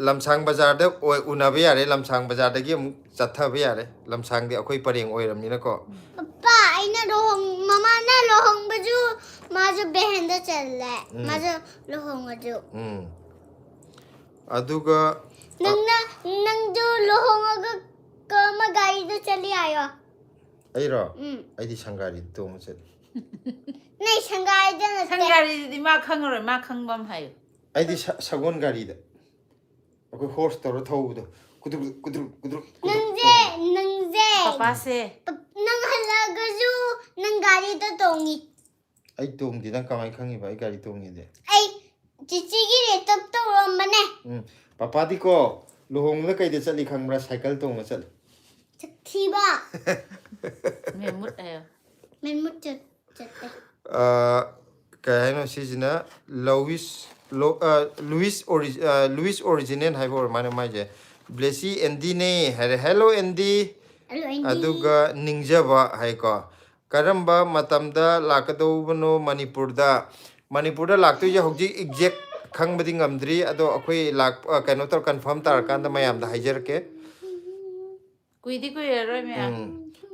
ꯂꯝꯁꯥꯡ ꯕꯖꯥꯔꯗ ꯎꯅꯕ ꯌꯥꯔꯦ ꯂꯝꯁꯥꯡ ꯕꯖꯥꯔꯗꯒꯤ ꯑꯃꯨꯛ ꯆꯠꯊꯕ ꯌꯥꯔꯦ ꯂꯝꯁꯥꯡꯗꯤ ꯑꯩꯈꯣꯏ ꯄꯔꯦꯡ ꯑꯣꯏꯔꯝꯅꯤꯅꯀꯣ Papa, aina lohong mama na lohong baju majo behenda challe. Majo lohong baju. ꯑꯗꯨꯒ Nang jo lohong aga kama gari da chali ayo. ꯑꯩꯔꯣ ꯑꯩꯗꯤ ꯁꯪꯒꯥꯔꯤ ꯇꯣꯡꯉ ꯆꯠꯂꯤ Nay shangai da na. ꯁꯪꯒꯥꯔꯤꯗꯤ ꯃꯥ ꯈꯪꯉꯔꯣꯏ ꯃꯥ ꯈꯪꯕ ꯑꯃ ꯍꯥꯏꯌꯨ ꯑꯩꯗꯤ ꯁꯒꯣꯜ ꯒꯥꯔꯤꯗ ꯑꯩꯈꯣꯏ ꯍꯣꯔꯁ ꯇꯧꯔ ꯊꯧꯕꯗꯣ ꯀꯨꯗ꯭ꯔꯨꯛ Nangje. ꯄꯄꯥꯁꯦ Nang halagaju nang gari da tongi. ꯑꯩ ꯇꯣꯡꯗꯦ ꯅꯪ ꯀꯃꯥꯏꯅ ꯈꯪꯉꯤꯕ ꯑꯩ ꯒꯥꯔꯤ ꯇꯣꯡꯉꯤꯗꯤ Ay chichi gi retap to romane. ꯄꯄꯥꯗꯤꯀꯣ ꯂꯨꯍꯣꯡꯕꯗ ꯀꯩꯗ ꯆꯠꯂꯤ ꯈꯪꯕ꯭ꯔꯥ ꯁꯥꯏꯀꯜ ꯇꯣꯡꯉ ꯆꯠꯂꯤ Thiba. ꯃꯦꯃꯨꯠ ꯍꯥꯏꯌꯣ Menmut chatte. ꯀꯩ ꯍꯥꯏꯅꯣ ꯁꯤꯁꯤꯅ ꯂꯨꯏꯁ ꯑꯣꯔꯤꯖꯤꯅꯦꯜ ꯍꯥꯏꯕ ꯑꯣꯏꯔ ꯃꯥꯅ ꯃꯥꯏꯁꯦ ꯕ꯭ꯂꯦꯁꯤ ꯑꯦꯟꯗꯤꯅꯦ ꯍꯥꯏꯔꯦ ꯍꯦꯜꯂꯣ ꯑꯦꯟꯗꯤ Hello Andy. ꯑꯗꯨꯒ ꯅꯤꯡꯖꯕ ꯍꯥꯏꯀꯣ ꯀꯔꯝꯕ ꯃꯇꯝꯗ ꯂꯥꯛꯀꯗꯧꯕꯅꯣ ꯃꯅꯤꯄꯨꯔꯗ ꯂꯥꯛꯇꯣꯏꯁꯦ ꯍꯧꯖꯤꯛ ꯑꯦꯛꯖꯦꯛ ꯈꯪꯕꯗꯤ ꯉꯝꯗ꯭ꯔꯤ ꯑꯗꯣ ꯑꯩꯈꯣꯏ ꯀꯩꯅꯣ ꯇꯧꯔ ꯀꯟꯐꯥꯔꯝ ꯇꯥꯔꯀꯥꯟꯗ ꯃꯌꯥꯝꯗ ꯍꯥꯏꯖꯔꯛꯀꯦ ꯀꯨꯏꯗꯤ ꯀꯨꯏꯔꯔꯣꯏ ꯃꯌꯥꯝ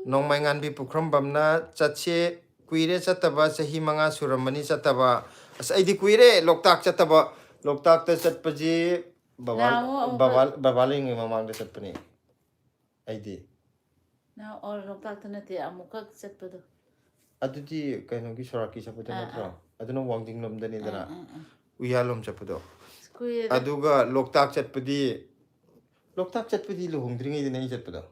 ꯅꯣꯡꯃꯥꯏꯉꯥꯟꯕꯤ ꯄꯨꯈ꯭ꯔꯝꯕꯝꯅ ꯆꯠꯁꯦ ꯀꯨꯏꯔꯦ ꯆꯠꯇꯕ ꯆꯍꯤ 5 ꯁꯨꯔꯝꯃꯅꯤ ꯆꯠꯇꯕ ꯑꯁ ꯑꯩꯗꯤ ꯀꯨꯏꯔꯦ ꯂꯣꯛꯇꯥꯛ ꯆꯠꯇꯕ ꯂꯣꯛꯇꯥꯛꯇ ꯆꯠꯄꯁꯤ ꯕꯕꯥ ꯂꯩꯉꯩ ꯃꯃꯥꯡꯗ ꯆꯠꯄꯅꯦ ꯑꯩꯗꯤ ꯂꯣꯛꯇꯥꯛꯇ ꯅꯠꯇꯦ ꯑꯃꯨꯛꯈꯛ ꯆꯠꯄꯗꯣ ꯑꯗꯨꯗꯤ ꯀꯩꯅꯣꯒꯤ ꯁꯣꯔꯥꯛꯀꯤ ꯆꯠꯄꯗꯣ ꯅꯠꯇ꯭ꯔꯣ ꯑꯗꯨꯅ ꯋꯥꯡꯖꯤꯡ ꯂꯣꯝꯗꯅꯤꯗꯅ ꯎꯌꯥꯂꯣꯝ ꯆꯠꯄꯗꯣ ꯀꯨꯏꯔꯦꯗ ꯑꯗꯨꯒ ꯂꯣꯛꯇꯥꯛ ꯆꯠꯄꯗꯤ ꯂꯨꯍꯣꯡꯗ꯭ꯔꯤꯉꯩꯗꯅꯦ ꯑꯩ ꯆꯠꯄꯗꯣ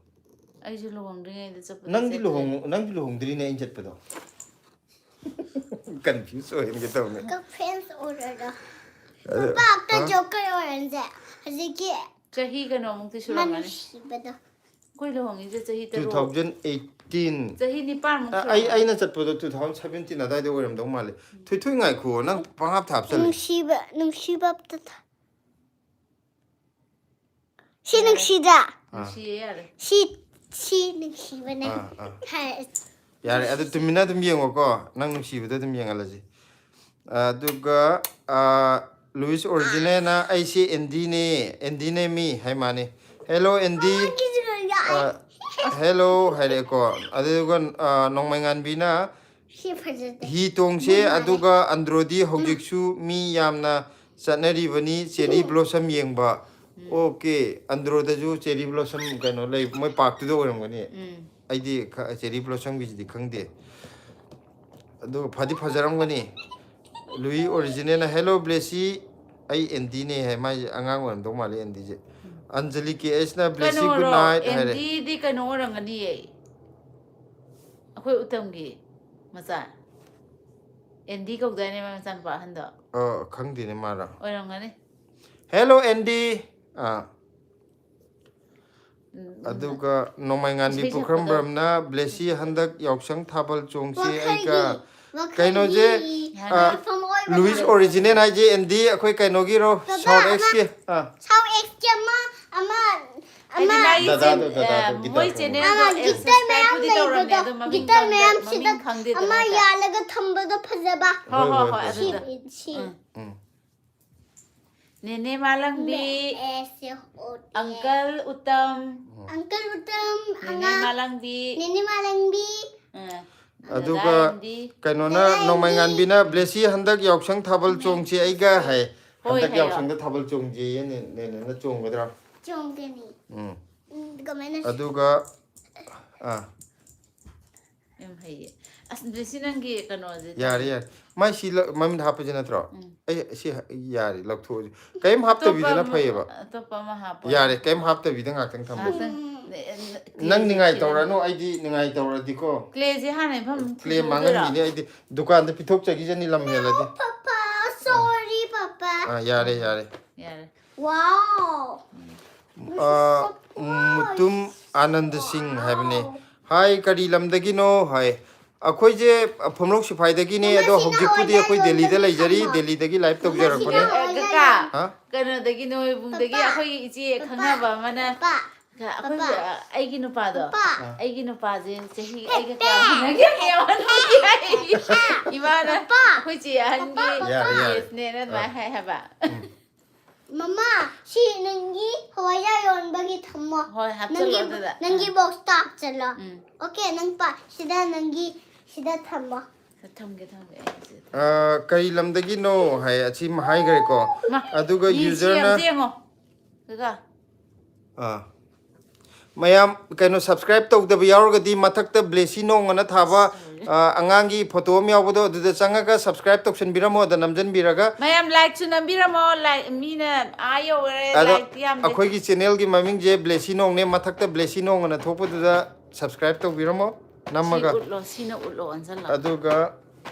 ꯑꯩꯁꯨ ꯂꯨꯍꯣꯡꯗ꯭ꯔꯤꯉꯩꯗ ꯆꯠꯄꯗ ꯅꯪꯗꯤ ꯂꯨꯍꯣꯡꯗ꯭ꯔꯤꯅꯦ ꯑꯩ ꯆꯠꯄꯗꯣ ꯀꯟꯐ꯭ꯌꯨꯁ ꯑꯣꯏꯍꯟꯒꯦ ꯇꯧꯅꯦ Friends order. Papa, after Joker orange. Haziki. ꯆꯍꯤ ꯀꯩꯅꯣꯃꯨꯛꯇꯤ ꯁꯨꯔꯝꯒꯅꯤ Manusibada. ꯑꯩꯈꯣꯏ ꯂꯨꯍꯣꯡꯉꯤꯁꯦ ꯆꯍꯤ 2018 ꯆꯍꯤ 9 ꯃꯨꯛ ꯁꯨꯔꯝꯒꯅꯤ ꯑꯩꯅ ꯆꯠꯄꯗꯣ 2017 ꯑꯗꯥꯏꯗ ꯑꯣꯏꯔꯝꯗꯧ ꯃꯥꯜꯂꯦ ꯊꯣꯏ ꯉꯥꯏꯈꯣ ꯅꯪ ꯄꯪꯍꯥꯞ ꯊꯥꯞꯆꯜꯂꯦ Nungsiba aptata. Si nungsida. ꯅꯨꯡꯁꯤꯌꯦ ꯌꯥꯔꯦ Si nungsibane. ꯌꯥꯔꯦ ꯑꯗꯨ ꯇꯨꯃꯤꯟꯅ ꯑꯗꯨꯝ ꯌꯦꯡꯉꯣꯀꯣ ꯅꯪ ꯅꯨꯡꯁꯤꯕꯗ ꯑꯗꯨꯝ ꯌꯦꯡꯍꯜꯂꯁꯤ ꯑꯗꯨꯒ ꯂꯨꯏꯁ ꯑꯣꯔꯤꯖꯤꯅꯦꯜꯅ ꯑꯩꯁꯦ ꯑꯦꯟꯗꯤꯅꯦ ꯃꯤ ꯍꯥꯏ ꯃꯥꯅꯤ ꯍꯦꯜꯂꯣ ꯑꯦꯟꯗꯤ ꯍꯦꯜꯂꯣ ꯍꯥꯏꯔꯦꯀꯣ ꯑꯗꯨꯒ ꯅꯣꯡꯃꯩꯉꯥꯟꯕꯤꯅ ꯍꯤ ꯇꯣꯡꯁꯦ ꯑꯗꯨꯒ ꯑꯟꯗ꯭ꯔꯣꯗꯤ ꯍꯧꯖꯤꯛꯁꯨ ꯃꯤ ꯌꯥꯝꯅ ꯆꯠꯅꯔꯤꯕꯅꯤ ꯆꯦꯔꯤ ꯕ꯭ꯂꯣꯁꯝ ꯌꯦꯡꯕ ꯑꯣꯀꯦ ꯑꯟꯗ꯭ꯔꯣꯗꯁꯨ ꯆꯦꯔꯤ ꯕ꯭ꯂꯣꯁꯝ ꯀꯩꯅꯣ ꯂꯩ ꯃꯣꯏ ꯄꯥꯔꯛꯇꯨꯗ ꯑꯣꯏꯔꯝꯒꯅꯤ ꯑꯩꯗꯤ ꯆꯦꯔꯤ ꯕ꯭ꯂꯣꯁꯝꯒꯤꯁꯤꯗꯤ ꯈꯪꯗꯦ ꯑꯗꯨꯒ ꯐꯖꯔꯝꯒꯅꯤ ꯂꯨꯏ ꯑꯣꯔꯤꯖꯤꯅꯦꯜꯅ ꯍꯦꯜꯂꯣ ꯕ꯭ꯂꯦꯁꯤ ꯑꯩ ꯑꯦꯟꯗꯤꯅꯦ ꯍꯥꯏ ꯃꯥꯏꯁꯦ ꯑꯉꯥꯡ ꯑꯣꯏꯔꯝꯗꯧ ꯃꯥꯜꯂꯦ ꯑꯦꯟꯗꯤꯁꯦ ꯑꯟꯖꯂꯤ ꯀꯦ ꯑꯦꯁꯅ ꯕ꯭ꯂꯦꯁꯤ ꯒꯨꯗ ꯀꯩꯅꯣꯔꯣ ꯅꯥꯏꯠ ꯍꯥꯏꯔꯦ ꯑꯦꯟꯗꯤꯗꯤ ꯀꯩꯅꯣ ꯑꯣꯏꯔꯝꯒꯅꯤꯌꯦ ꯑꯩꯈꯣꯏ ꯎꯇꯝꯒꯤ ꯃꯆꯥ ꯑꯦꯟꯗꯤ ꯀꯧꯗꯥꯏꯅꯦ ꯃꯥ ꯃꯆꯥꯅꯨꯄꯥ ꯑꯍꯟꯗꯣ ꯈꯪꯗꯦꯅꯦ ꯃꯥꯔꯥ ꯑꯣꯏꯔꯝꯒꯅꯤ ꯍꯦꯜꯂꯣ ꯑꯦꯟꯗꯤ ꯑꯗꯨꯒ ꯅꯣꯡꯃꯩꯉꯥꯟꯕꯤ ꯏꯁꯩ ꯁꯛꯄꯗꯣ ꯄꯨꯈ꯭ꯔꯝꯕꯔꯝꯅ ꯕ꯭ꯂꯦꯁꯤ ꯍꯟꯗꯛ ꯌꯥꯎꯁꯪ ꯊꯥꯕꯜ ꯆꯣꯡꯁꯤ ꯑꯩꯒ ꯀꯩꯅꯣꯁꯦ ꯂꯨꯏꯁ ꯑꯣꯔꯤꯖꯤꯅꯦꯜ ꯍꯥꯏꯁꯦ ꯑꯦꯟꯗꯤ ꯑꯩꯈꯣꯏ ꯀꯩꯅꯣꯒꯤꯔꯣ ꯁꯥꯎꯠ ꯑꯦꯛꯁꯀꯤ Sao extra ama ꯍꯥꯏꯗꯤ ꯃꯥꯒꯤ ꯗꯗꯥꯗꯣ ꯃꯣꯏ ꯆꯦꯅꯦꯜꯗꯣ ꯁꯕꯁꯀ꯭ꯔꯥꯏꯕꯄꯨꯗꯤ ꯇꯧꯔꯝꯅꯦ ꯑꯗꯣ gitar mayam ꯃꯃꯤꯡ sida ꯈꯪꯗꯦꯗꯅ ama ꯍꯦꯛꯇ yalaga thambado phajaba. ꯍꯣꯏ ꯑꯗꯨꯗ Si. ꯅꯦꯅꯦ ꯃꯥꯂꯪꯕꯤ ꯑꯪꯀꯜ ꯎꯇꯝ Uncle Utam, ꯅꯦꯅꯦ ꯃꯥꯂꯪꯕꯤ Nini Malangbi. ꯑꯗꯨꯒ ꯀꯩꯅꯣꯅ ꯅꯣꯡꯃꯩꯉꯥꯟꯕꯤꯅ ꯕ꯭ꯂꯦꯁꯤ ꯍꯟꯗꯛ ꯌꯥꯎꯁꯪ ꯊꯥꯕꯜ ꯆꯣꯡꯁꯤ ꯑꯩꯒ ꯍꯥꯏ ꯍꯟꯗꯛ ꯌꯥꯎꯁꯪꯗ ꯊꯥꯕꯜ ꯆꯣꯡꯁꯤꯌꯦ ꯅꯦꯅꯦꯅ ꯆꯣꯡꯒꯗ꯭ꯔꯥ Chongani. Gamena. ꯑꯗꯨꯒ ꯌꯥꯝ ꯍꯩꯌꯦ ꯑꯁ ꯕ꯭ꯂꯦꯁꯤ ꯅꯪꯒꯤ ꯀꯩꯅꯣꯁꯦ ꯌꯥꯔꯦ ꯃꯥꯏ ꯁꯤ ꯃꯃꯤꯡ ꯍꯥꯞꯄꯁꯤ ꯅꯠꯇ꯭ꯔꯣ ꯑꯩ ꯁꯤ ꯌꯥꯔꯦ ꯂꯧꯊꯣꯛꯑꯁꯤ ꯀꯩꯝ ꯍꯥꯞꯇꯕꯤꯗꯅ ꯐꯩꯌꯦꯕ ꯑꯇꯣꯞꯄ ꯑꯃ ꯍꯥꯞꯄꯣ ꯌꯥꯔꯦ ꯀꯩꯝ ꯍꯥꯞꯇꯕꯤꯗ ꯉꯥꯛꯇꯪ ꯊꯝꯕꯁꯤ ꯅꯪ ꯅꯤꯡꯉꯥꯏ ꯇꯧꯔꯅꯨ ꯑꯩꯗꯤ ꯅꯤꯡꯉꯥꯏ ꯇꯧꯔꯗꯤꯀꯣ ꯀ꯭ꯂꯦꯁꯦ ꯍꯥꯟꯅ ꯏꯐꯝ ꯀ꯭ꯂꯦ ꯃꯥꯡꯍꯟꯈꯤꯅꯤ ꯑꯩꯗꯤ ꯗꯨꯀꯥꯟꯗ ꯄꯤꯊꯣꯛꯆꯈꯤꯖꯅꯤ ꯂꯝ ꯍꯦꯜꯂꯗꯤ Papa, sorry, Papa. ꯌꯥꯔꯦ ꯌꯥꯔꯦ Wow. ꯃꯨꯇꯨꯝ ꯑꯥꯅꯟꯗ ꯁꯤꯡ ꯍꯥꯏꯕꯅꯦ ꯍꯥꯏ ꯀꯔꯤ ꯂꯝꯗꯒꯤꯅꯣ ꯍꯥꯏ ꯑꯩꯈꯣꯏꯁꯦ ꯐꯝꯔꯧ ꯁꯤꯐꯥꯏꯗꯒꯤꯅꯦ ꯑꯗꯣ ꯍꯧꯖꯤꯛꯄꯨꯗꯤ ꯑꯩꯈꯣꯏ ꯗꯦꯜꯂꯤꯗ ꯂꯩꯖꯔꯤ ꯗꯦꯜꯂꯤꯗꯒꯤ ꯂꯥꯏꯚ ꯇꯧꯖꯔꯛꯄꯅꯦ ꯀꯀꯥ ꯀꯩꯅꯣꯗꯒꯤ ꯅꯣꯏꯕꯨꯡꯗꯒꯤ ꯑꯩꯈꯣꯏꯒꯤ ꯏꯆꯦ ꯈꯪꯅꯕ ꯑꯃꯅ ꯑꯩꯈꯣꯏ ꯑꯩꯒꯤ ꯅꯨꯄꯥꯗꯣ Papa. ꯑꯩꯒꯤ ꯅꯨꯄꯥꯁꯦ ꯆꯍꯤ ꯑꯩꯒ ꯀꯌꯥ ꯍꯟꯅꯒꯦ ꯏꯃꯥꯅ ꯑꯩꯈꯣꯏ ꯆꯦ ꯑꯍꯟꯒꯤ ꯌꯦꯁꯅꯦꯅ ꯑꯗꯨꯃꯥꯏꯅ ꯍꯥꯏ ꯍꯥꯏꯕ Mama, si nangi hawaya yon bagi thammo. ꯍꯣꯏ ꯍꯥꯞꯆꯜꯂꯣ ꯑꯗꯨꯗ Nangi box ta hapchalo. Okay, nang pa sida nangi sida thammo. ꯊꯝꯒꯦ ꯊꯝꯒꯦ ꯀꯔꯤ ꯂꯝꯗꯒꯤꯅꯣ ꯍꯥꯏ ꯑꯁꯤ ꯍꯥꯏꯈ꯭ꯔꯦꯀꯣ ꯑꯗꯨꯒ ꯌꯨꯖꯔꯅ ꯌꯦꯡꯉꯣ ꯀꯀꯥ ꯃꯌꯥꯝ ꯀꯩꯅꯣ ꯁꯕꯁꯀ꯭ꯔꯥꯏꯕ ꯇꯧꯗꯕ ꯌꯥꯎꯔꯒꯗꯤ ꯃꯊꯛꯇ ꯕ꯭ꯂꯦꯁꯤ ꯅꯣꯡ ꯑꯅ ꯊꯥꯕ ꯑꯉꯥꯡꯒꯤ ꯐꯣꯇꯣ ꯑꯃ ꯌꯥꯎꯕꯗꯣ ꯑꯗꯨꯗ ꯆꯪꯉꯒ ꯁꯕꯁꯀ꯭ꯔꯥꯏꯕ ꯇꯧꯁꯟꯕꯤꯔꯝꯃꯣ ꯑꯗ ꯅꯝꯖꯟꯕꯤꯔꯒ ꯃꯌꯥꯝ ꯂꯥꯏꯛꯁꯨ ꯅꯝꯕꯤꯔꯝꯃꯣ ꯂꯥꯏꯛ ꯃꯤꯅ ꯌꯧꯔꯦ ꯑꯗꯣ ꯂꯥꯏꯛꯇꯤ ꯌꯥꯝꯗꯦ ꯑꯩꯈꯣꯏꯒꯤ ꯆꯦꯅꯦꯜꯒꯤ ꯃꯃꯤꯡꯁꯦ ꯕ꯭ꯂꯦꯁꯤ ꯅꯣꯡꯅꯦ ꯃꯊꯛꯇ ꯕ꯭ꯂꯦꯁꯤ ꯅꯣꯡ ꯑꯅ ꯊꯣꯛꯄꯗꯨꯗ ꯁꯕꯁꯀ꯭ꯔꯥꯏꯕ ꯇꯧꯕꯤꯔꯝꯃꯣ ꯁꯤ ꯅꯝꯃꯒ ꯎꯠꯂꯣ ꯁꯤꯅ ꯎꯠꯂꯣ ꯑꯣꯟꯁꯤꯜꯂꯣ ꯑꯗꯨꯒ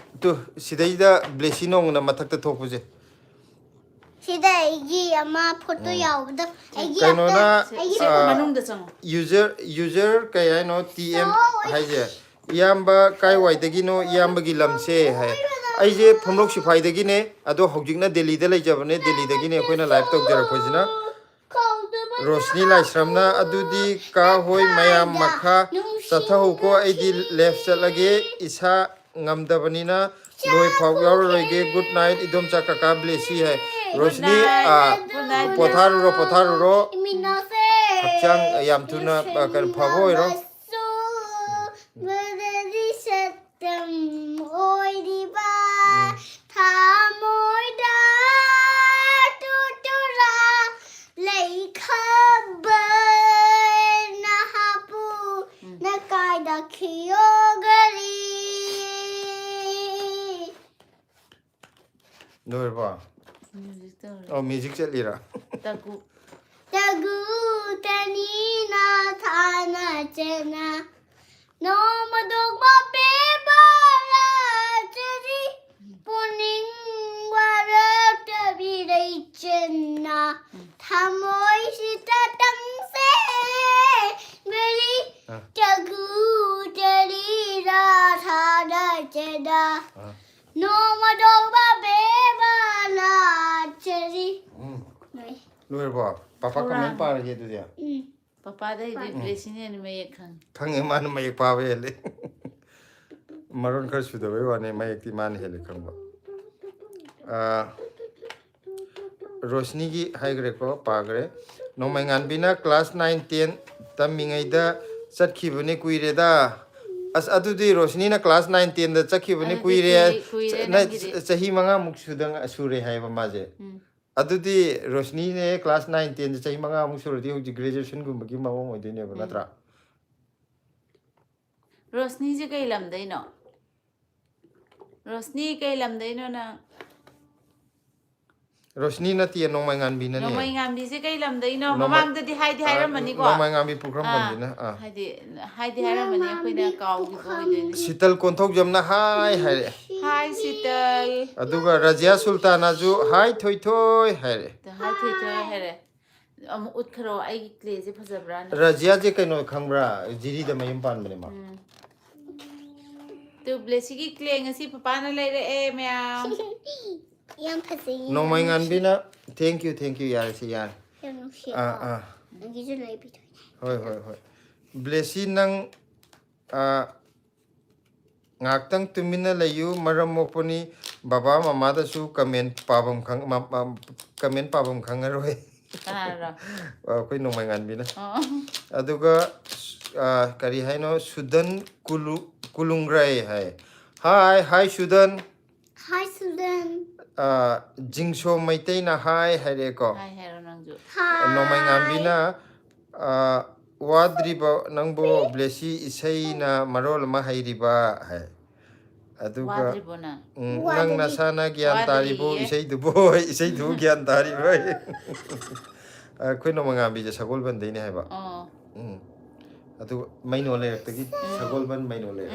ꯁꯤꯗꯩꯗ ꯕ꯭ꯂꯦꯁꯤ ꯅꯣꯡ ꯑꯅ ꯃꯊꯛꯇ ꯊꯣꯛꯄꯁꯦ Sida aigi ama photo yawda. Aigi ꯀꯩꯅꯣꯅ ꯃꯅꯨꯡꯗ ꯆꯪꯉꯣ ꯌꯨꯖꯔ ꯀꯩ ꯍꯥꯏꯅꯣ ꯇꯤ ꯑꯦꯝ ꯍꯥꯏꯁꯦ ꯏꯌꯥꯝꯕ ꯀꯥꯏꯋꯥꯏꯗꯒꯤꯅꯣ ꯏꯌꯥꯝꯕꯒꯤ ꯂꯝꯁꯦ ꯍꯥꯏ ꯑꯩꯁꯦ ꯐꯝꯂꯣꯛ ꯁꯤꯐꯥꯏꯗꯒꯤꯅꯦ ꯑꯗꯣ ꯍꯧꯖꯤꯛꯅ ꯗꯦꯜꯂꯤꯗ ꯂꯩꯖꯕꯅꯦ ꯗꯦꯜꯂꯤꯗꯒꯤꯅꯦ ꯑꯩꯈꯣꯏꯅ ꯂꯥꯏꯚ ꯇꯧꯖꯔꯛꯄꯁꯤꯅ ꯔꯣꯁꯅꯤ ꯂꯥꯏꯁ꯭ꯔꯝꯅ ꯑꯗꯨꯗꯤ ꯀꯥ ꯍꯣꯏ ꯃꯌꯥꯝ ꯃꯈꯥ ꯆꯠꯊꯍꯧꯀꯣ ꯑꯩꯗꯤ ꯂꯦꯐ ꯆꯠꯂꯒꯦ ꯏꯁꯥ ꯉꯝꯗꯕꯅꯤꯅ ꯂꯣꯏ ꯐꯥꯎ ꯌꯥꯎꯔꯔꯣꯏꯒꯦ ꯒꯨꯗ ꯅꯥꯏꯠ ꯏꯗꯣꯝꯆꯥ ꯀꯀꯥ ꯕ꯭ꯂꯦꯁꯤ ꯍꯥꯏ ꯔꯣꯁꯅꯤ ꯄꯣꯊꯥꯔꯨꯔꯣ ꯄꯣꯊꯥꯔꯨꯔꯣ ꯍꯛꯆꯥꯡ ꯌꯥꯝ ꯊꯨꯅ ꯀꯩꯅꯣ ꯐꯕ ꯑꯣꯏꯔꯣ ꯂꯣꯏꯔꯕꯣ ꯑꯣ music ꯆꯠꯂꯤꯔꯥ ꯇꯒꯨ Tagu tanina thana chena no madog pe bala chari puning wara tabi dai chenna thamoi sita tang se meri tagu tanina thana chena no madog pe bala chari ꯂꯣꯏꯔꯕꯣ ꯄꯥꯄꯥ ꯀꯃꯦꯟ ꯄꯥꯔꯒꯦ ꯑꯗꯨꯗꯤ ꯄꯄꯥꯗꯩꯗꯤ ꯕ꯭ꯂꯦꯁꯤꯅꯦꯅ ꯃꯌꯦꯛ ꯈꯪꯉꯦ ꯈꯪꯉꯦ ꯃꯥꯅ ꯃꯌꯦꯛ ꯄꯥꯕ ꯍꯦꯜꯂꯦ ꯃꯔꯣꯟ ꯈꯔ ꯁꯨꯗꯕꯩ ꯋꯥꯅꯤ ꯃꯌꯦꯛꯇꯤ ꯃꯥꯅ ꯍꯦꯜꯂꯦ ꯈꯪꯕ ꯔꯣꯁꯅꯤꯒꯤ ꯍꯥꯏꯈ꯭ꯔꯦꯀꯣ ꯄꯥꯈ꯭ꯔꯦ ꯅꯣꯡꯃꯩꯉꯥꯟꯕꯤꯅ ꯀ꯭ꯂꯥꯁ 9-10 ꯇꯝꯃꯤꯉꯩꯗ ꯆꯠꯈꯤꯕꯅꯦ ꯀꯨꯏꯔꯦꯗ ꯑꯁ ꯑꯗꯨꯗꯤ ꯔꯣꯁꯅꯤꯅ ꯀ꯭ꯂꯥꯁ 9-10ꯗ ꯆꯠꯈꯤꯕꯅꯦ ꯀꯨꯏꯔꯦ ꯆꯍꯤ 5ꯃꯨꯛ ꯁꯨꯔꯦ ꯍꯥꯏꯕ ꯃꯥꯁꯦ ꯑꯗꯨꯗꯤ ꯔꯣꯁꯅꯤꯅꯦ ꯀ꯭ꯂꯥꯁ 9-10 ꯆꯍꯤ 5ꯃꯨꯛ ꯁꯨꯔꯗꯤ ꯍꯧꯖꯤꯛ ꯒ꯭ꯔꯦꯖꯨꯑꯦꯁꯟꯒꯨꯝꯕꯒꯤ ꯃꯑꯣꯡ ꯑꯣꯏꯗꯣꯏꯅꯦꯕ ꯅꯠꯇ꯭ꯔꯥ ꯔꯣꯁꯅꯤꯁꯦ ꯀꯩ ꯂꯝꯗꯩꯅꯣ ꯔꯣꯁꯅꯤ ꯀꯩ ꯂꯝꯗꯩꯅꯣ ꯅꯪ ꯔꯣꯁꯅꯤ ꯅꯠꯇꯦ ꯅꯣꯡꯃꯩꯉꯥꯟꯕꯤꯅꯅꯦ ꯅꯣꯡꯃꯩꯉꯥꯟꯕꯤꯁꯦ ꯀꯩ ꯂꯝꯗꯩꯅꯣ ꯃꯃꯥꯡꯗꯗꯤ ꯍꯥꯏꯗꯤ ꯍꯥꯏꯔꯝꯃꯅꯤꯀꯣ ꯅꯣꯡꯃꯩꯉꯥꯟꯕꯤ ꯄꯨꯈ꯭ꯔꯝꯕꯝꯅꯤꯅ ꯍꯥꯏꯗꯤ ꯍꯥꯏꯔꯝꯃꯅꯤ ꯑꯩꯈꯣꯏꯅ ꯀꯥꯎꯈꯤꯕ ꯑꯣꯏꯗꯣꯏꯅꯦ ꯁꯤꯇꯜ ꯀꯣꯟꯊꯧꯖꯝꯅ ꯍꯥꯏ ꯍꯥꯏꯔꯛꯑꯦ ꯍꯥꯏ ꯁꯤꯇꯜ ꯑꯗꯨꯒ ꯔꯖꯤꯌꯥ ꯁꯨꯜꯇꯥꯅꯥꯁꯨ ꯍꯥꯏ ꯊꯣꯏꯊꯣꯏ ꯍꯥꯏꯔꯛꯑꯦ ꯍꯥꯏ ꯊꯣꯏꯊꯣꯏ ꯍꯥꯏꯔꯦ ꯑꯃꯨꯛ ꯎꯠꯈ꯭ꯔꯣ ꯑꯩꯒꯤ ꯀ꯭ꯂꯦꯁꯦ ꯐꯖꯕ꯭ꯔꯥꯅ ꯔꯖꯤꯌꯥꯁꯦ ꯀꯩꯅꯣ ꯈꯪꯕ꯭ꯔꯥ ꯖꯤꯔꯤꯗ ꯃꯌꯨꯝ ꯄꯥꯟꯕꯅꯦ ꯃꯥ ꯇꯨ ꯕ꯭ꯂꯦꯁꯤꯒꯤ ꯀ꯭ꯂꯦ ꯉꯁꯤ ꯄꯄꯥꯅ ꯂꯩꯔꯛꯑꯦ ꯃꯌꯥꯝ Yang kasih ꯅꯣꯡꯃꯩꯉꯥꯟꯕꯤꯅ ꯊꯦꯡꯛ ꯌꯨ ꯌꯥꯔꯦꯁꯤ ꯌꯥꯔꯦ yang nusi. Nanti je lebih tu. ꯍꯣꯏ ꯍꯣꯏ ꯍꯣꯏ ꯕ꯭ꯂꯦꯁꯤ ꯅꯪ ꯉꯥꯛꯇꯪ ꯇꯨꯃꯤꯟꯅ ꯂꯩꯌꯨ ꯃꯔꯝ ꯃꯣꯛꯄꯅꯤ ꯕꯕꯥ ꯃꯃꯥꯗꯁꯨ ꯀꯃꯦꯟ ꯄꯥꯐꯝ ꯈꯪꯉꯔꯣꯏ ꯀꯅꯥꯔꯣ ꯑꯩꯈꯣꯏ ꯅꯣꯡꯃꯩꯉꯥꯟꯕꯤꯅ ꯑꯗꯨꯒ ꯀꯔꯤ ꯍꯥꯏꯅꯣ ꯁꯨꯗꯟ ꯀꯨꯂꯨꯡꯒ꯭ꯔꯩ ꯍꯥꯏ ꯁꯨꯗꯟ Hai Sudan. ꯖꯤꯡꯁꯣ ꯃꯩꯇꯩꯅ ꯍꯥꯏ ꯍꯥꯏꯔꯛꯑꯦꯀꯣ ꯍꯥꯏ ꯍꯥꯏꯔꯣ ꯅꯪꯁꯨ ꯅꯣꯡꯃꯩꯉꯥꯟꯕꯤꯅ ꯋꯥꯗ꯭ꯔꯤꯕ ꯅꯪꯕꯨ ꯕ꯭ꯂꯦꯁꯤ ꯏꯁꯩꯅ ꯃꯔꯣꯜ ꯑꯃ ꯍꯩꯔꯤꯕ ꯍꯥꯏ ꯑꯗꯨꯒ ꯋꯥꯗ꯭ꯔꯤꯕꯣ ꯅꯪ ꯅꯪ ꯅꯁꯥꯅ ꯒ꯭ꯌꯥꯟ ꯇꯥꯔꯤꯕꯣ ꯋꯥꯗ꯭ꯔꯤꯌꯦ ꯏꯁꯩꯗꯨꯕꯨ ꯏꯁꯩꯗꯨꯕꯨ ꯒ꯭ꯌꯥꯟ ꯇꯥꯔꯤꯕ ꯑꯩꯈꯣꯏ ꯅꯣꯡꯃꯩꯉꯥꯟꯕꯤꯁꯦ ꯁꯒꯣꯜꯕꯟꯗꯩꯅꯦ ꯍꯥꯏꯕ ꯑꯣ ꯑꯗꯨꯒ ꯃꯩꯅꯣ ꯂꯩꯔꯛꯇꯒꯤ ꯁꯒꯣꯜꯕꯟ ꯃꯩꯅꯣ ꯂꯩꯔꯛ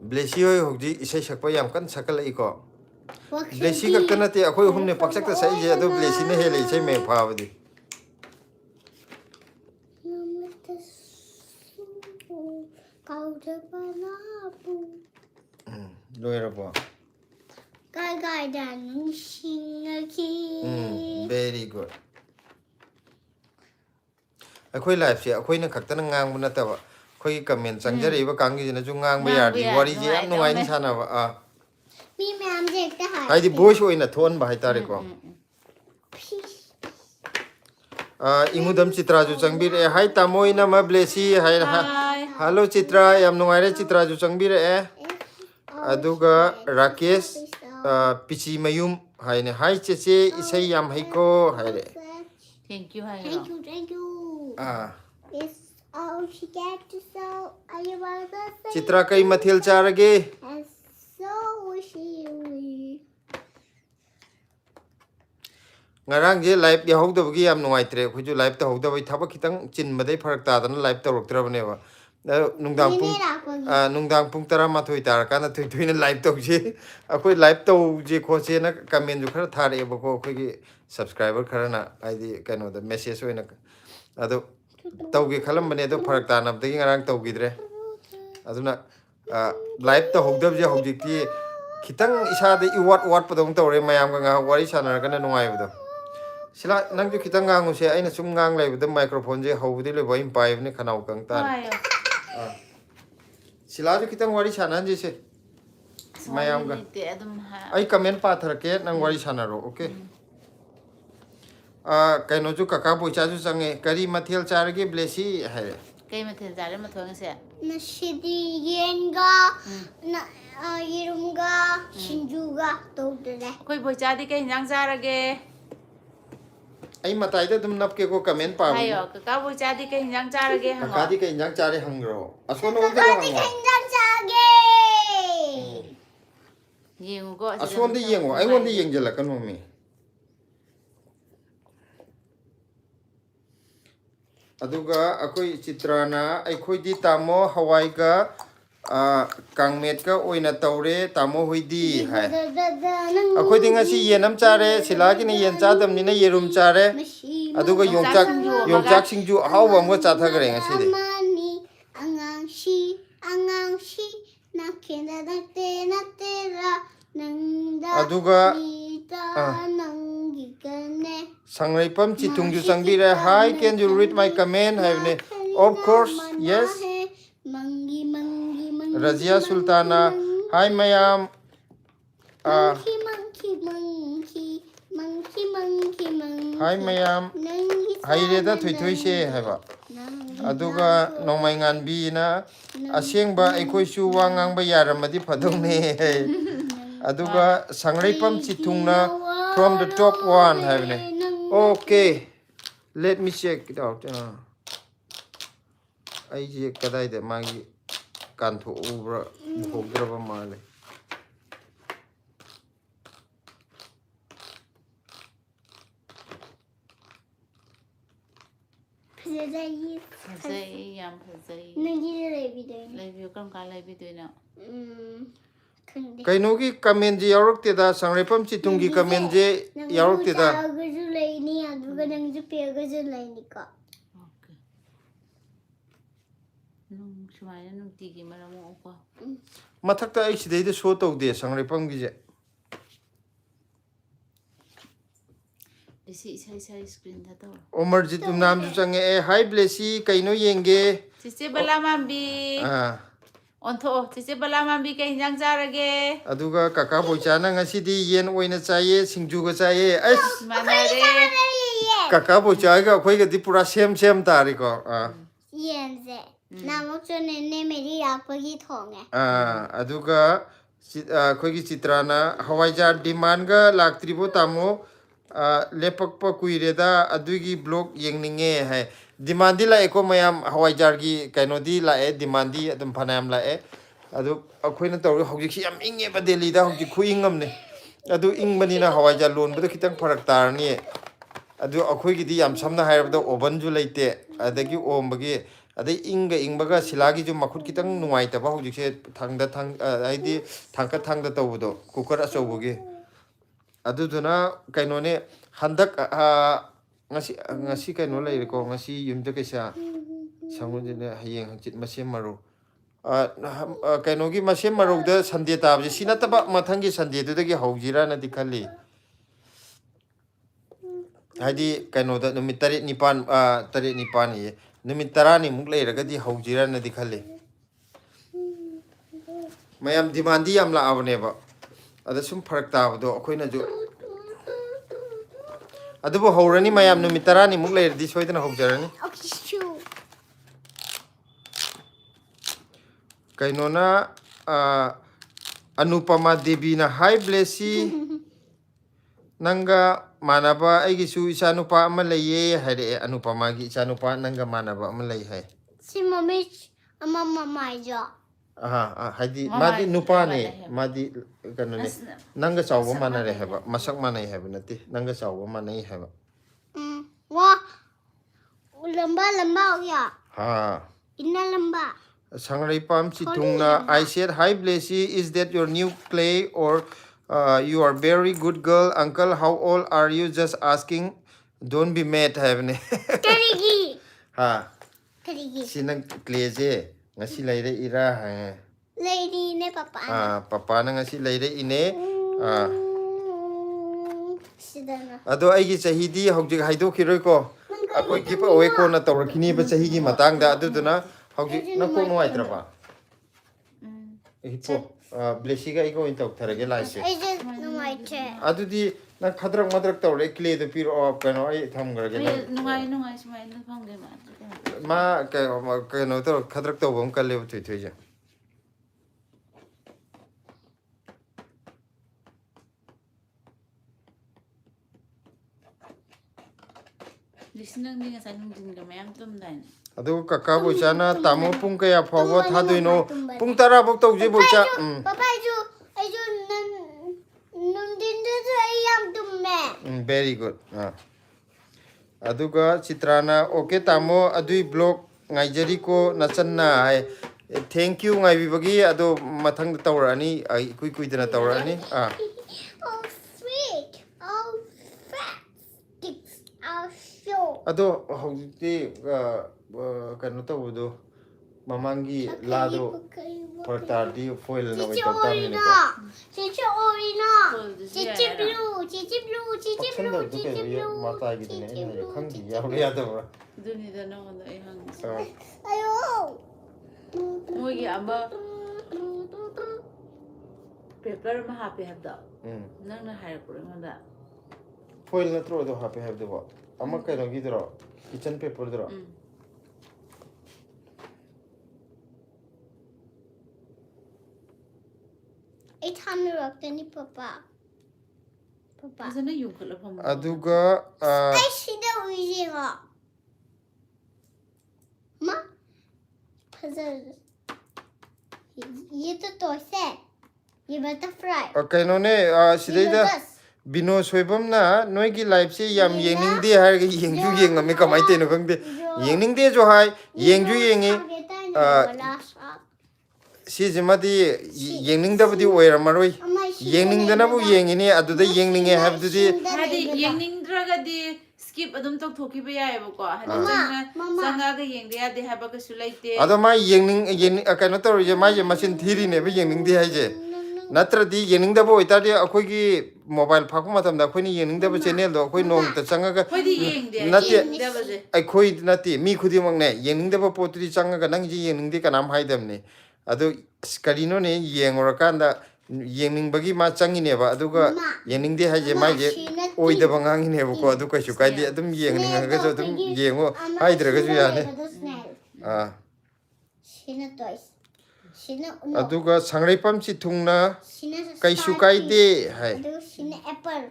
ꯕ꯭ꯂꯦꯁꯤ ꯍꯣꯏ ꯍꯧꯖꯤꯛ ꯏꯁꯩ ꯁꯛꯄ ꯌꯥꯝ ꯀꯟꯅ ꯁꯛꯀꯠꯂꯛꯏꯀꯣ ꯕ꯭ꯂꯦꯁꯤ ꯈꯛꯇ ꯅꯠꯇꯦ ꯑꯩꯈꯣꯏ ꯑꯍꯨꯝꯅꯦ ꯄꯥꯛꯁꯛꯇ ꯁꯛꯏꯁꯦ ꯑꯗꯨ ꯕ꯭ꯂꯦꯁꯤꯅ ꯍꯦꯜꯂꯦ ꯏꯁꯩ ꯃꯌꯦꯛ ꯐꯥꯕꯗꯤ Kau depan aku. ꯂꯣꯏꯔꯕꯣ Gai gai dan sing lagi. Very good. ꯑꯩꯈꯣꯏ ꯂꯥꯏꯐꯁꯦ ꯑꯩꯈꯣꯏꯅ ꯈꯛꯇꯅ ꯉꯥꯡꯕ ꯅꯠꯇꯕ ꯑꯩꯈꯣꯏꯒꯤ ꯀꯃꯦꯟ ꯆꯪꯖꯔꯛꯏꯕ ꯀꯥꯡꯒꯤꯁꯤꯅꯁꯨ ꯉꯥꯡꯕ ꯌꯥꯔꯗꯤ ꯋꯥꯔꯤꯁꯦ ꯌꯥꯝ ꯅꯨꯡꯉꯥꯏꯅꯤ ꯁꯥꯟꯅꯕ मी मैम से एक हाथ ꯍꯥꯏꯗꯤ ꯚꯣꯏꯁ ꯑꯣꯏꯅ ꯊꯣꯛꯍꯟꯕ ꯍꯥꯏꯇꯥꯔꯦꯀꯣ ꯏꯃꯨꯗꯝ ꯆꯤꯇ꯭ꯔꯥꯁꯨ ꯆꯪꯕꯤꯔꯛꯑꯦ ꯍꯥꯏ ꯇꯥꯃꯣ ꯏꯅꯝꯃ ꯕ꯭ꯂꯦꯁꯤ ꯍꯥꯏ ꯍꯜꯂꯣ ꯆꯤꯇ꯭ꯔꯥ ꯌꯥꯝ ꯅꯨꯡꯉꯥꯏꯔꯦ ꯆꯤꯇ꯭ꯔꯥꯁꯨ ꯆꯪꯕꯤꯔꯛꯑꯦ ꯑꯗꯨꯒ ꯔꯥꯀꯦꯁ ꯄꯤꯆꯤ ꯃꯌꯨꯝ ꯍꯥꯏꯅꯦ ꯍꯥꯏ ꯆꯦꯆꯦ ꯏꯁꯩ ꯌꯥꯝ ꯍꯩꯀꯣ ꯍꯥꯏꯔꯦ Thank you hai Thank you, thank you. This all she get to so I was a Chitra ꯀꯩ ꯃꯊꯦꯜ ꯆꯥꯔꯒꯦ and so she ꯉꯔꯥꯡꯁꯦ ꯂꯥꯏꯞ ꯌꯥꯎꯍꯧꯗꯕꯒꯤ ꯌꯥꯝ ꯅꯨꯡꯉꯥꯏꯇ꯭ꯔꯦ ꯑꯩꯈꯣꯏꯁꯨ ꯂꯥꯏꯞ ꯇꯧꯍꯧꯗꯕꯒꯤ ꯊꯕꯛ ꯈꯤꯇꯪ ꯆꯤꯟꯕꯗꯩ ꯐꯔꯛ ꯇꯥꯗꯅ ꯂꯥꯏꯞ ꯇꯧꯔꯛꯇ꯭ꯔꯕꯅꯦꯕ ꯅꯨꯡꯗꯥꯡ ꯄꯨꯡ 12 ꯇꯥꯔꯀꯥꯟꯗ ꯊꯣꯏꯅ ꯂꯥꯏꯞ ꯇꯧꯁꯤ ꯑꯩꯈꯣꯏ ꯂꯥꯏꯞ ꯇꯧꯁꯦ ꯈꯣꯠꯁꯦꯅ ꯀꯃꯦꯟꯁꯨ ꯈꯔ ꯊꯥꯔꯛꯑꯦꯕꯀꯣ ꯑꯩꯈꯣꯏꯒꯤ ꯁꯕꯁꯀ꯭ꯔꯥꯏꯕꯔ ꯈꯔꯅ ꯍꯥꯏꯗꯤ ꯀꯩꯅꯣꯗ ꯃꯦꯁꯦꯖ ꯑꯣꯏꯅ ꯑꯗꯣ ꯇꯧꯒꯦ ꯈꯜꯂꯝꯕꯅꯦ ꯑꯗꯣ ꯐꯔꯛ ताꯅꯕꯗꯒꯤ ꯉꯔꯥꯡ ꯇꯧꯈꯤꯗ꯭ꯔꯦ ꯑꯗꯨꯅ ꯂꯥꯏꯞ ꯇꯧꯍꯧꯗꯕꯁꯦ ꯍꯧꯖꯤꯛꯇꯤ ꯈꯤꯇꯪ ꯏꯁꯥꯗ ꯏꯋꯥꯠ ꯋꯥꯠꯄꯗꯧꯅ ꯇꯧꯔꯦ ꯃꯌꯥꯝꯒ ꯉꯥꯏꯍꯥꯛ ꯋꯥꯔꯤ ꯁꯥꯟꯅꯔꯒꯅ ꯅꯨꯡꯉꯥꯏꯕꯗꯣ ꯁꯤꯂꯥ ꯅꯪꯁꯨ ꯈꯤꯇꯪ ꯉꯥꯡꯉꯨꯁꯦ ꯑꯩꯅ ꯁꯨꯝ ꯉꯥꯡ ꯂꯩꯕꯗ ꯃꯥꯏꯀ꯭ꯔꯣꯐꯣꯟꯁꯦ ꯍꯧꯕꯗꯤ ꯂꯣꯏꯕ ꯑꯩꯅ ꯄꯥꯏꯕꯅꯤ ꯈꯅꯥꯎ ꯀꯪ ꯇꯥꯔꯦ ꯁꯤꯂꯥꯁꯨ ꯈꯤꯇꯪ ꯋꯥꯔꯤ ꯁꯥꯟꯅꯍꯟꯁꯤꯁꯦ ꯃꯌꯥꯝꯒ ꯑꯩ ꯀꯃꯦꯟ ꯄꯥꯊꯔꯛꯀꯦ ꯅꯪ ꯋꯥꯔꯤ ꯁꯥꯟꯅꯔꯣ ꯑꯣꯀꯦ ꯀꯩꯅꯣꯁꯨ ꯀꯀꯥ ꯕꯣꯏꯆꯥꯁꯨ ꯆꯪꯉꯦ ꯀꯔꯤ ꯃꯊꯦꯜ ꯆꯥꯔꯒꯦ ꯕ꯭ꯂꯦꯁꯤ ꯍꯥꯏꯔꯦ Kay mathil jare mathongase. Nashidi yenga na yirumga shinjuga tawdare. Koi boichadi kay hinjang jarage. ꯑꯩ ꯃꯇꯥꯏꯗ ꯑꯗꯨꯝ ꯅꯞꯀꯦꯀꯣ ꯀꯃꯦꯟ ꯄꯥꯕ Hayo kaka boichadi kay hinjang jarage hango. ꯀꯀꯥꯗꯤ ꯀꯩ ꯏꯟꯖꯥꯡ ꯆꯥꯔꯦ ꯍꯪꯈ꯭ꯔꯣ ꯑꯁꯣꯟꯗ Kati ꯍꯪꯉꯣ kenjang chage. Yengugo ꯑꯁꯣꯟꯗ ꯌꯦꯡꯉꯣ ꯑꯩꯉꯣꯟꯗ ꯌꯦꯡꯖꯜꯂꯛꯀꯅꯣ ꯃꯤ ꯑꯗꯨꯒ ꯑꯩꯈꯣꯏ ꯆꯤꯇ꯭ꯔꯥꯅ ꯑꯩꯈꯣꯏꯗꯤ ꯇꯥꯃꯣ ꯍꯋꯥꯏꯒ ꯀꯥꯡꯃꯦꯠꯀ ꯑꯣꯏꯅ ꯇꯧꯔꯦ ꯇꯥꯃꯣ ꯍꯣꯏꯗꯤ ꯍꯥꯏ ꯑꯩꯈꯣꯏꯗꯤ ꯉꯁꯤ ꯌꯦꯟ ꯑꯃ ꯆꯥꯔꯦ ꯁꯤꯂꯥꯒꯤꯅ ꯌꯦꯟ ꯆꯥꯗꯕꯅꯤꯅ ꯌꯦꯔꯨꯝ ꯆꯥꯔꯦ ꯑꯗꯨꯒ ꯌꯣꯡꯆꯥꯛ ꯁꯤꯡꯖꯨ ꯑꯍꯥꯎꯕ ꯑꯃꯒ ꯆꯥꯊꯈ꯭ꯔꯦ ꯉꯁꯤꯗꯤ ꯑꯗꯨꯒ ꯁꯪꯔꯩꯄꯝ ꯆꯤꯊꯨꯡꯁꯨ ꯆꯪꯕꯤꯔꯦ ꯍꯥꯏ ꯀꯦꯟ ꯌꯨ ꯔꯤꯗ ꯃꯥꯏ ꯀꯃꯦꯟ ꯍꯥꯏꯕꯅꯦ ꯑꯣꯐ ꯀꯣꯔꯁ ꯌꯦꯁ ꯔꯖꯤꯌꯥ ꯁꯨꯜꯇꯥꯅ ꯍꯥꯏ ꯃꯌꯥꯝ ꯍꯥꯏ ꯃꯌꯥꯝ ꯍꯩꯔꯦꯗ ꯊꯣꯏꯊꯣꯏꯁꯦ ꯍꯥꯏꯕ ꯑꯗꯨꯒ ꯅꯣꯡꯃꯩꯉꯥꯟꯕꯤꯅ ꯑꯁꯦꯡꯕ ꯑꯩꯈꯣꯏꯁꯨ ꯋꯥ ꯉꯥꯡꯕ ꯌꯥꯔꯝꯃꯗꯤ ꯐꯗꯧꯅꯦ ꯑꯗꯨꯒ ꯁꯪꯔꯩꯄꯝ ꯆꯤꯊꯨꯡꯅ from the top one 하이브네. Okay. Let me check it out. ꯑꯩꯁꯦ ꯀꯗꯥꯏꯗ ꯃꯥꯒꯤ ꯀꯥꯟꯊꯣꯛꯎꯕ꯭ꯔꯥ ꯊꯣꯛꯇ꯭ꯔꯕ ꯃꯥꯜꯂꯦ Fazay yam fazay. Nagi lebidoy. Lebiyo kam ka lebidoy na. ꯀꯩꯅꯣꯒꯤ ꯀꯃꯦꯟꯁꯦ ꯌꯥꯎꯔꯛꯇꯦꯗ ꯁꯪꯔꯩꯄꯝ ꯆꯤꯊꯨꯡꯒꯤ ꯀꯃꯦꯟꯁꯦ ꯌꯥꯎꯔꯛꯇꯦꯗ ꯆꯥꯒꯁꯨ ꯂꯩꯅꯤ ꯑꯗꯨꯒ ꯅꯪꯁꯨ ꯄꯦꯒꯁꯨ ꯂꯩꯅꯤꯀꯣ Okay. Nung sumaya nung tigi maramo ko. ꯃꯊꯛꯇ ꯑꯩ ꯁꯤꯗꯩꯗ ꯁꯣ ꯇꯧꯗꯦ ꯁꯪꯔꯩꯄꯝꯒꯤꯁꯦ Isi isa screen da to. ꯑꯣꯃꯔꯖꯤꯠ ꯎꯝꯅꯥꯝꯁꯨ ꯆꯪꯉꯛꯑꯦ ꯍꯥꯏ ꯕ꯭ꯂꯦꯁꯤ ꯀꯩꯅꯣ ꯌꯦꯡꯒꯦ Cici balamambi. Ontho cici balamambi kay hinjang jarage. ꯑꯗꯨꯒ ꯀꯀꯥ ꯕꯣꯏꯆꯥꯅ ꯉꯁꯤꯗꯤ ꯌꯦꯟ ꯑꯣꯏꯅ ꯆꯥꯏꯌꯦ ꯁꯤꯡꯖꯨꯒ ꯆꯥꯏꯌꯦ ꯑꯁ Manare. ꯀꯀꯥ ꯕꯣꯏꯆꯥꯒ ꯑꯩꯈꯣꯏꯒꯗꯤ ꯄꯨꯔꯥ ꯁꯦꯝ ꯇꯥꯔꯦꯀꯣ ꯌꯦꯟꯁꯦ ꯅꯃꯛꯁꯨ ꯅꯦꯅꯦ ꯃꯦꯔꯤ ꯂꯥꯛꯄꯒꯤ ꯊꯣꯡꯉꯦ ꯑꯗꯨꯒ ꯑꯩꯈꯣꯏꯒꯤ ꯆꯤꯇ꯭ꯔꯥꯅ ꯍꯋꯥꯏꯖꯥꯔ ꯗꯤꯃꯥꯟꯒ ꯂꯥꯛꯇ꯭ꯔꯤꯕꯣ ꯇꯥꯃꯣ ꯂꯦꯞꯄꯛꯄ ꯀꯨꯏꯔꯦꯗ ꯑꯗꯨꯒꯤ ꯕ꯭ꯂꯣꯛ ꯌꯦꯡꯅꯤꯡꯉꯦ ꯍꯥꯏ ꯗꯤꯃꯥꯟꯗꯤ ꯂꯥꯛꯑꯦꯀꯣ ꯃꯌꯥꯝ ꯍꯋꯥꯏꯖꯥꯔꯒꯤ ꯀꯩꯅꯣꯗꯤ ꯂꯥꯛꯑꯦ ꯗꯤꯃꯥꯟꯗꯤ ꯑꯗꯨꯝ ꯐꯅꯌꯥꯝ ꯂꯥꯛꯑꯦ ꯑꯗꯨ ꯑꯩꯈꯣꯏꯅ ꯇꯧꯔꯤ ꯍꯧꯖꯤꯛꯁꯤ ꯌꯥꯝ ꯏꯪꯉꯦꯕ ꯗꯦꯜꯂꯤꯗ ꯍꯧꯖꯤꯛ ꯈꯨꯏꯪ ꯑꯃꯅꯦ ꯑꯗꯨ ꯏꯪꯕꯅꯤꯅ ꯍꯋꯥꯏꯖꯥꯔ ꯂꯣꯟꯕꯗ ꯈꯤꯇꯪ ꯐꯔꯛ ꯇꯥꯔꯅꯤ ꯑꯗꯨ ꯑꯩꯈꯣꯏꯒꯤꯗꯤ ꯌꯥꯝ ꯁꯝꯅ ꯍꯥꯏꯔꯕꯗ ꯑꯣꯚꯟꯁꯨ ꯂꯩꯇꯦ ꯑꯗꯒꯤ ꯑꯣꯝꯕꯒꯤ ꯑꯗꯩ ꯏꯪꯕꯒ ꯁꯤꯂꯥꯒꯤꯁꯨ ꯃꯈꯨꯠ ꯈꯤꯇꯪ ꯅꯨꯡꯉꯥꯏꯇꯕ ꯍꯧꯖꯤꯛꯁꯦ ꯍꯥꯏꯗꯤ ꯊꯥꯡꯀꯠ ꯇꯧꯕꯗꯣ ꯀꯨꯀꯔ ꯑꯆꯧꯕꯒꯤ ꯑꯗꯨꯗꯨꯅ ꯀꯩꯅꯣꯅꯦ ꯍꯟꯗꯛ ꯉꯁꯤ ꯀꯩꯅꯣ ꯂꯩꯔꯦꯀꯣ ꯉꯁꯤ ꯌꯨꯝꯗ ꯀꯩꯁꯥ ꯁꯪꯒꯣꯟꯁꯤꯅ ꯍꯌꯦꯡ ꯍꯪꯆꯤꯠ ꯃꯁꯦꯝ ꯃꯔꯧ ꯀꯩꯅꯣꯒꯤ ꯃꯁꯦꯝ ꯃꯔꯧꯗ ꯁꯟꯗꯦ ꯇꯥꯕꯁꯦ ꯁꯤ ꯅꯠꯇꯕ ꯃꯊꯪꯒꯤ ꯁꯟꯗꯦꯗꯨꯗꯒꯤ ꯍꯧꯁꯤꯔꯅꯗꯤ ꯈꯜꯂꯤ Hadi kainoda numit tarit nipan ye numit tarani muk leiragadi haujirana di khalle mayam dimandi yam la abneba ada sum pharak tabdo akoina ju adubo haurani mayam numit tarani muk leiradi soidana haujarani Okay, shoe. kainona Anupama Devi na hi blessy nanga manaba aigisu isanupa ama leye hare Anupama gi isanupa nanga manaba ama lay hai Si mommy, mama jo. aha hadi Mama madi is nupa mama ne lay hai. madi kanone As- nanga chawba masak manare manai haba masak manai haba nati nanga chawba manai haba Wah, lamba ho gaya. ha Inna lamba. Sangrai Pam Chitungna, I said, hi Blessy, is that your new clay or you are very good girl? Uncle, how old are you? Just asking. Don't be mad, haven't Tarigi. Ha, Tarigi. sinang clay je. Ngasi laire ira ha. Lady ne papa. Papa na ngasi laire ine. Sidana. Ado aigi chahidi haujik haidokiroi ko. Akoi give away ko na tawrakini ba chahigi matangda aduduna haujik na ko nuaitraba. Hipo Blessy ga iko into tharage laise. I just know my chair. Adudi na khadrak madrak tawre clay the pir of kano ai tham garage nungai sumai na phang de ma ka no to khadrak to bom kalle thui thui ja listening ni ngasai nung din ga mayam tum dai adu kaka bo chana tamo pung kaya phawa thadoino pung tara bok tawje bo cha Papa, I do I am to me. very good aduga chitrana okay tamo adui blog ngaijari ko nachanna hai thank you ngai bibagi adu mathang tawrani ai kui dana tawrani Oh, sweet. Oh, fat sticks. Oh, show. ado hauti kano tawdo mamangi lado Portardi foil na Cici wait of time Orina. Cici Orina. Cici blue. Cici blue. Cici blue. Cici blue. mata gi ne ne khangi ya ya da bra duni da no da ai hang Ayo. mo gi amba paper ma ha pe habda nang na hai ko ma da foil na tro do happy have the wa amma kai no gi dro kitchen paper dro It's $100 Papa. Papa. asa na yung kala phang aduga I see the reason. Ma. Puzzle. ये तो toss है ये butterfly kaino ne sidaida bino soibam na noi gi life se yam yengning de har gi yengju yengame kamai te no kangde yengning de jo hai yengju yengi si jimadi yengning da budi oira maroi yengning da na bu yengini aduda yengning e have di hadi yengning draga di skip adum tok thoki ba yai ba ko hadi sanga ga yeng de ya de ha ba ka sulaite ado ma yengning kaino to je ma je machine thiri ne be yengning de hai je natradi yengning da bo itadi akoi gi mobile phakpa matam da akoi ni yengning da ba channel do akoi nong ta changa ga hodi yeng de nate de ba je akoi nate mi khudi mang ne yengning da ba potri changa ga nang ji yengning de kanam haidam ne ado karino ne yengora kanda yengning bagi ma changi ne ba aduga yengning de hai je ma je oi da bangang ne ba ko adu kai su kai de adum yengning ga jo adum yengo haidra ga ju ya ne Shina toys. Shina aduga sangrai pam chi thungna kai su kai de hai Shina apple.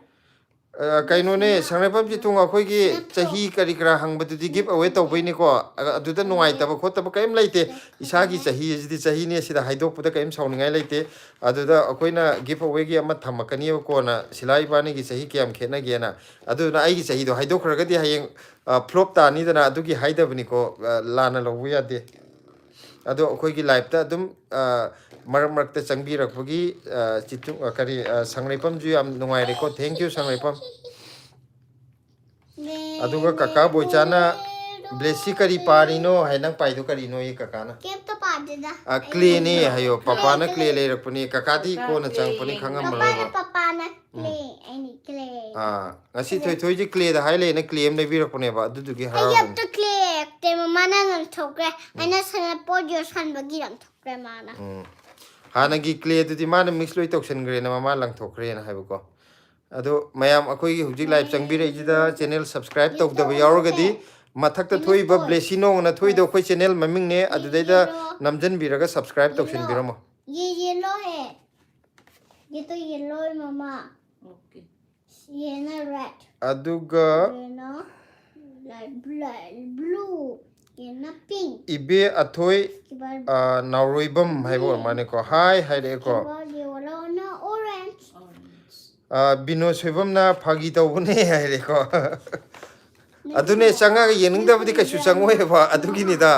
kaino ne sangrai pam chi thung akoi gi chahi kari kra hang badu di give away tau bai ne ko aduda nuai ta ba khot ta ba kaim laite isa gi chahi ji chahi ne sida haidok puda kaim sauningai laite aduda akoi na give away gi ama thamakani ko na silai bani gi chahi kiam khena gi na aduna ai gi chahi do haidok khra ga di hayeng flop ta ni dana adu gi haida bani ko lana lo ya de ado akoi gi life ta dum marak marak ta changbi rakpagi chitung kari sangrai pam ju am nungai re ko thank you sangrai pam aduga kaka boichana blessy kari parino hai nang pai do kari no ye kaka na Keep the pie. clay ni hayo papa na clay le rakpani kakadi ko na changpani khangam maraba papa na clay any clay ngasi thoi ji clay da hai le na clay am le bi rakpani ba du gi I hara have to clay te mama na nang thokre ana sana pojo san bagi ram thokre mana hana gi clay du di mana mix loi toksen gre na mama lang thokre na haibu ko ado mayam akoi gi hujik live changbi re jida channel subscribe tok da ba yaurogadi mathak ta thoi ba blessy nong na thoi do khoi channel maming ne adu dai da namjan bi raga subscribe toksen biramo ये yellow है ये तो yellow है mama Okay. ये ना red aduga ये ना like blue ये ना pink ibe athoi के बाद nauroibam haibo mane ko hai hai re ko ये वाला ना orange Orange. bino soibam na phagi tawbune hai re ko adune changa ga yening da budi kasu changoi ba adugi ni da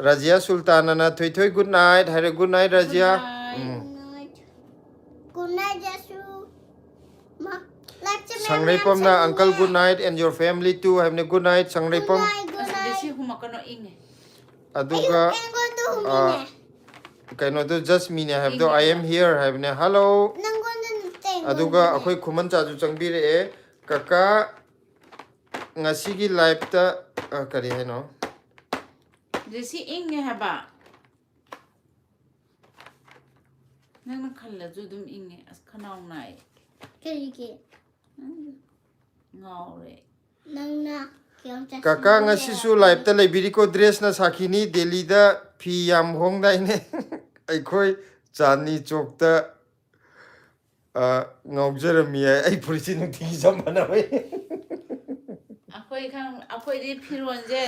Razia Sultana na thoi thoi good night hai re good night Razia good night Jasu ma like Sangrai pam na uncle good night and your family too have a good night Sangrai good pam night good As night blessy humakano inge. aduga kaino do just me ne have do I am here have ne hello aduga akhoi khuman cha ju changbi re kaka ngasi gi live ta kari hai no Blessy inge haba. Nang khalla ju dum inge as khanau nai. Kerike Ngawre. nang na kyam cha kaka ngasi su live ta lebiri ko dress na sakhini Delhi da phi yam hong dai ne aikhoi chani chok ta ngaujarami ai purisi nu thi jamana bai Akhoi di phiron je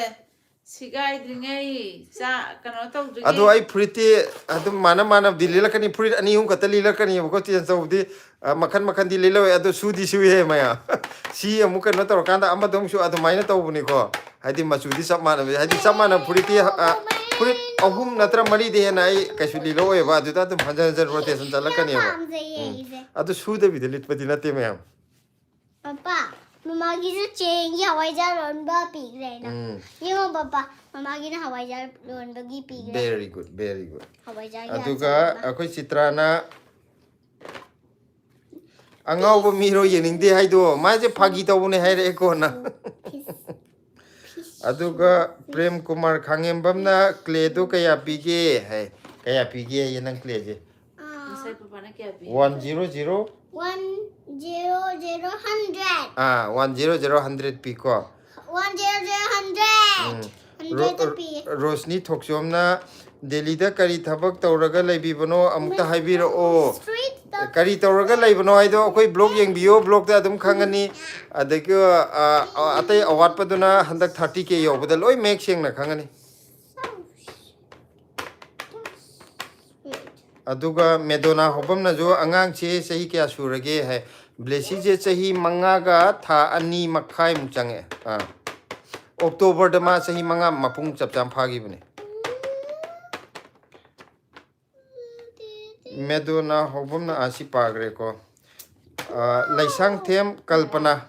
sigai dringai cha kano tau ju. adu ai puriti adu mana Delhi la kani purit ani hum katali la kani ko ti so di makhan di lelo adu su di su he maya si amuka no tor kanda amma dong su adu maina tau buni ko hadi masu di sab mana puriti purit ahum natra mari de na ai kasu lilo e ba adu ta tum hajan rotation chala kani ba adu su de bi lit pati na te maya papa mama gi ju change hawai jahaz ron ba pi re na ye mo papa mama gi na hawai jahaz ron ba gi pi re very good hawai jahaz aduga akoi citrana angau bo miro yening de hai do ma je phagi tawune hai re ko na aduga prem kumar khangembam na clay do kaya pige hai kaya pige yenang clay je Sai papa na kya bi. 100 100 100 100 pi ko 100 100 to pi Rosni thokchom na Delhi da kari thabak tawraga laibibano amta haibiro o street kari tawraga laibano ai do akoi blog yengbiyo blog da adum khangani adagi atai awat paduna handak 30k yobada loi make seng na khangani aduga medona hobam na jo angang che sahi kya surage hai blessy je sahi manga ga tha ani makhai mu change October da ma sahi manga mapung chap cham phagi bune medona hobam na asi pagre ko laisang them kalpana